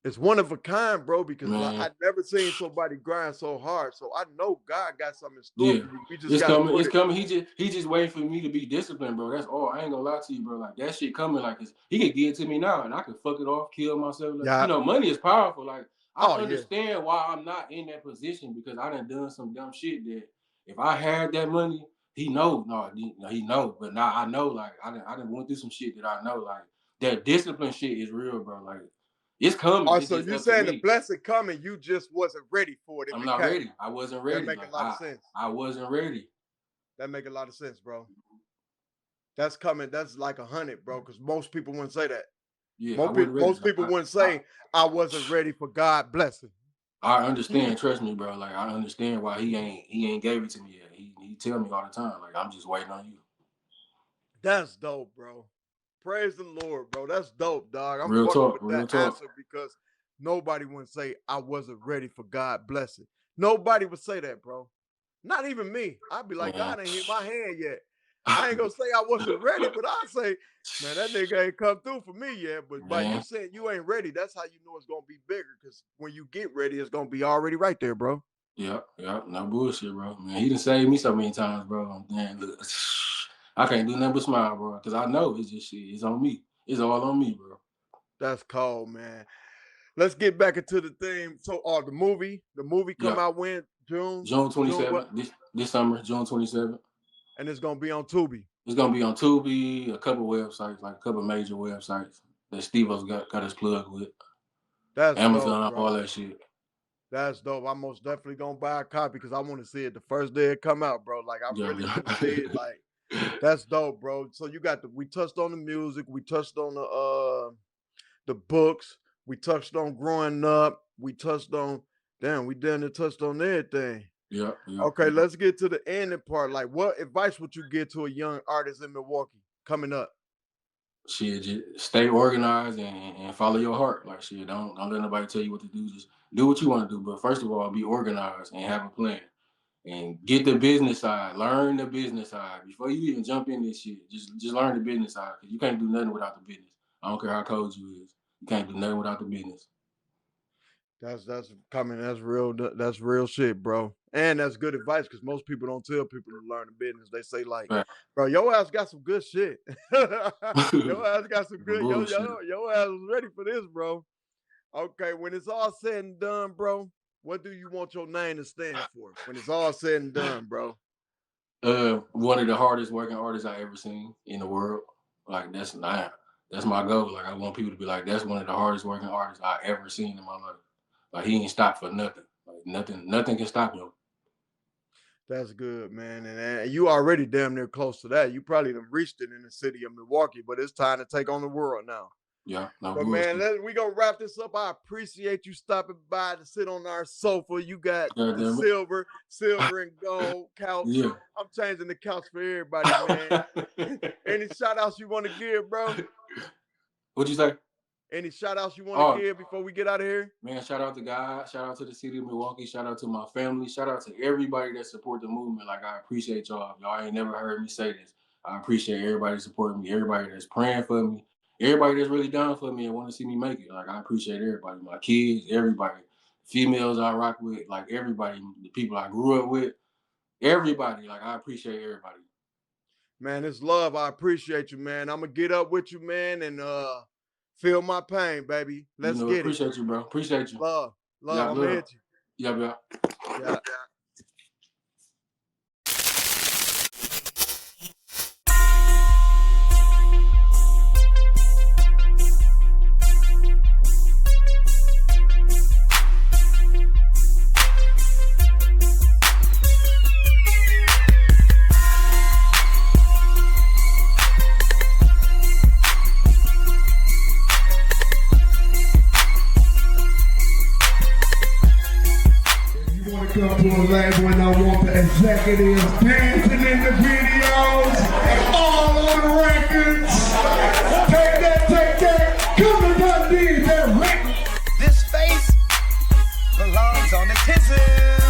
it's one of a kind, bro, because like, I never seen somebody grind so hard. So I know God got something in store for you. We just got coming. It's coming. He just waiting for me to be disciplined, bro. That's all. I ain't gonna lie to you, bro. Like, that shit coming. Like, he can give it to me now, and I can fuck it off, kill myself. Like, you know, money is powerful. Like, I understand why I'm not in that position, because I done some dumb shit that if I had that money, he know. No, he know. But now I know. Like, I done went through some shit that I know. Like, that discipline shit is real, bro. Like, it's coming. Oh, it's so you saying the blessing coming, you just wasn't ready for it. I'm not ready. I wasn't ready. That make a lot of sense. I wasn't ready. That make a lot of sense, bro. That's coming. That's like 100, bro. Because most people wouldn't say that. Yeah, most people wouldn't say I wasn't ready for God blessing. I understand. Trust me, bro. Like, I understand why he ain't gave it to me yet. He tell me all the time, like, I'm just waiting on you. That's dope, bro. Praise the Lord, bro. That's dope, dog. I'm real talk, with that answer, because nobody would say I wasn't ready for God blessing. Nobody would say that, bro. Not even me. I'd be like, God ain't hit my hand yet. I ain't gonna say I wasn't ready, but I say, man, that nigga ain't come through for me yet. But by you saying you ain't ready, that's how you know it's gonna be bigger. Because when you get ready, it's gonna be already right there, bro. Yeah, no bullshit, bro. Man, he done saved me so many times, bro. Man, look, I can't do nothing but smile, bro, because I know it's just shit. It's on me. It's all on me, bro. That's cold, man. Let's get back into the theme. So, the movie come out when? June 27th. This summer, June 27th. And it's gonna be on Tubi. It's gonna be on Tubi, a couple websites, like a couple major websites that Steve-O's got us plugged with. That's Amazon, dope, all that shit. That's dope. I'm most definitely gonna buy a copy because I want to see it the first day it come out, bro. Like, I really want to see it. Like, that's dope, bro. So you got we touched on the music, we touched on the books, we touched on growing up, we touched on we done touched on everything. Yeah. Okay, let's get to the ending part. Like, what advice would you give to a young artist in Milwaukee coming up? Shit, just stay organized and follow your heart. Like, shit, don't let nobody tell you what to do. Just do what you want to do. But first of all, be organized and have a plan. And get the business side. Learn the business side before you even jump in this shit. Just learn the business side, because you can't do nothing without the business. I don't care how cold you is. You can't do nothing without the business. That's coming. That's real. That's real shit, bro. And that's good advice, because most people don't tell people to learn the business. They say like, bro, your ass got some good shit. Your ass got some good. Your ass was ready for this, bro. Okay, when it's all said and done, bro, what do you want your name to stand for? When it's all said and done, bro. One of the hardest working artists I ever seen in the world. Like, that's my goal. Like, I want people to be like, that's one of the hardest working artists I ever seen in my life. Like, he ain't stopped for nothing. Like, nothing can stop him. That's good, man. And you already damn near close to that. You probably done reached it in the city of Milwaukee, but it's time to take on the world now. Yeah. But man, we gonna wrap this up. I appreciate you stopping by to sit on our sofa. You got the silver and gold couch. Yeah. I'm changing the couch for everybody, man. Any shout outs you want to give, bro? What'd you say? Any shout outs you want to give before we get out of here? Man, shout out to God. Shout out to the city of Milwaukee. Shout out to my family. Shout out to everybody that support the movement. Like, I appreciate y'all. Y'all ain't never heard me say this. I appreciate everybody supporting me, everybody that's praying for me, everybody that's really down for me and want to see me make it. Like, I appreciate everybody, my kids, everybody, females I rock with, like, everybody, the people I grew up with, everybody. Like, I appreciate everybody. Man, it's love. I appreciate you, man. I'm gonna get up with you, man, and feel my pain, baby. Let's get appreciate you, bro. Appreciate you. Love. I'm gonna hit you. Yeah. come to a label and I want the executives dancing in the videos, all on the records. Take that, come to Dundee, that record. This face belongs on the tissues.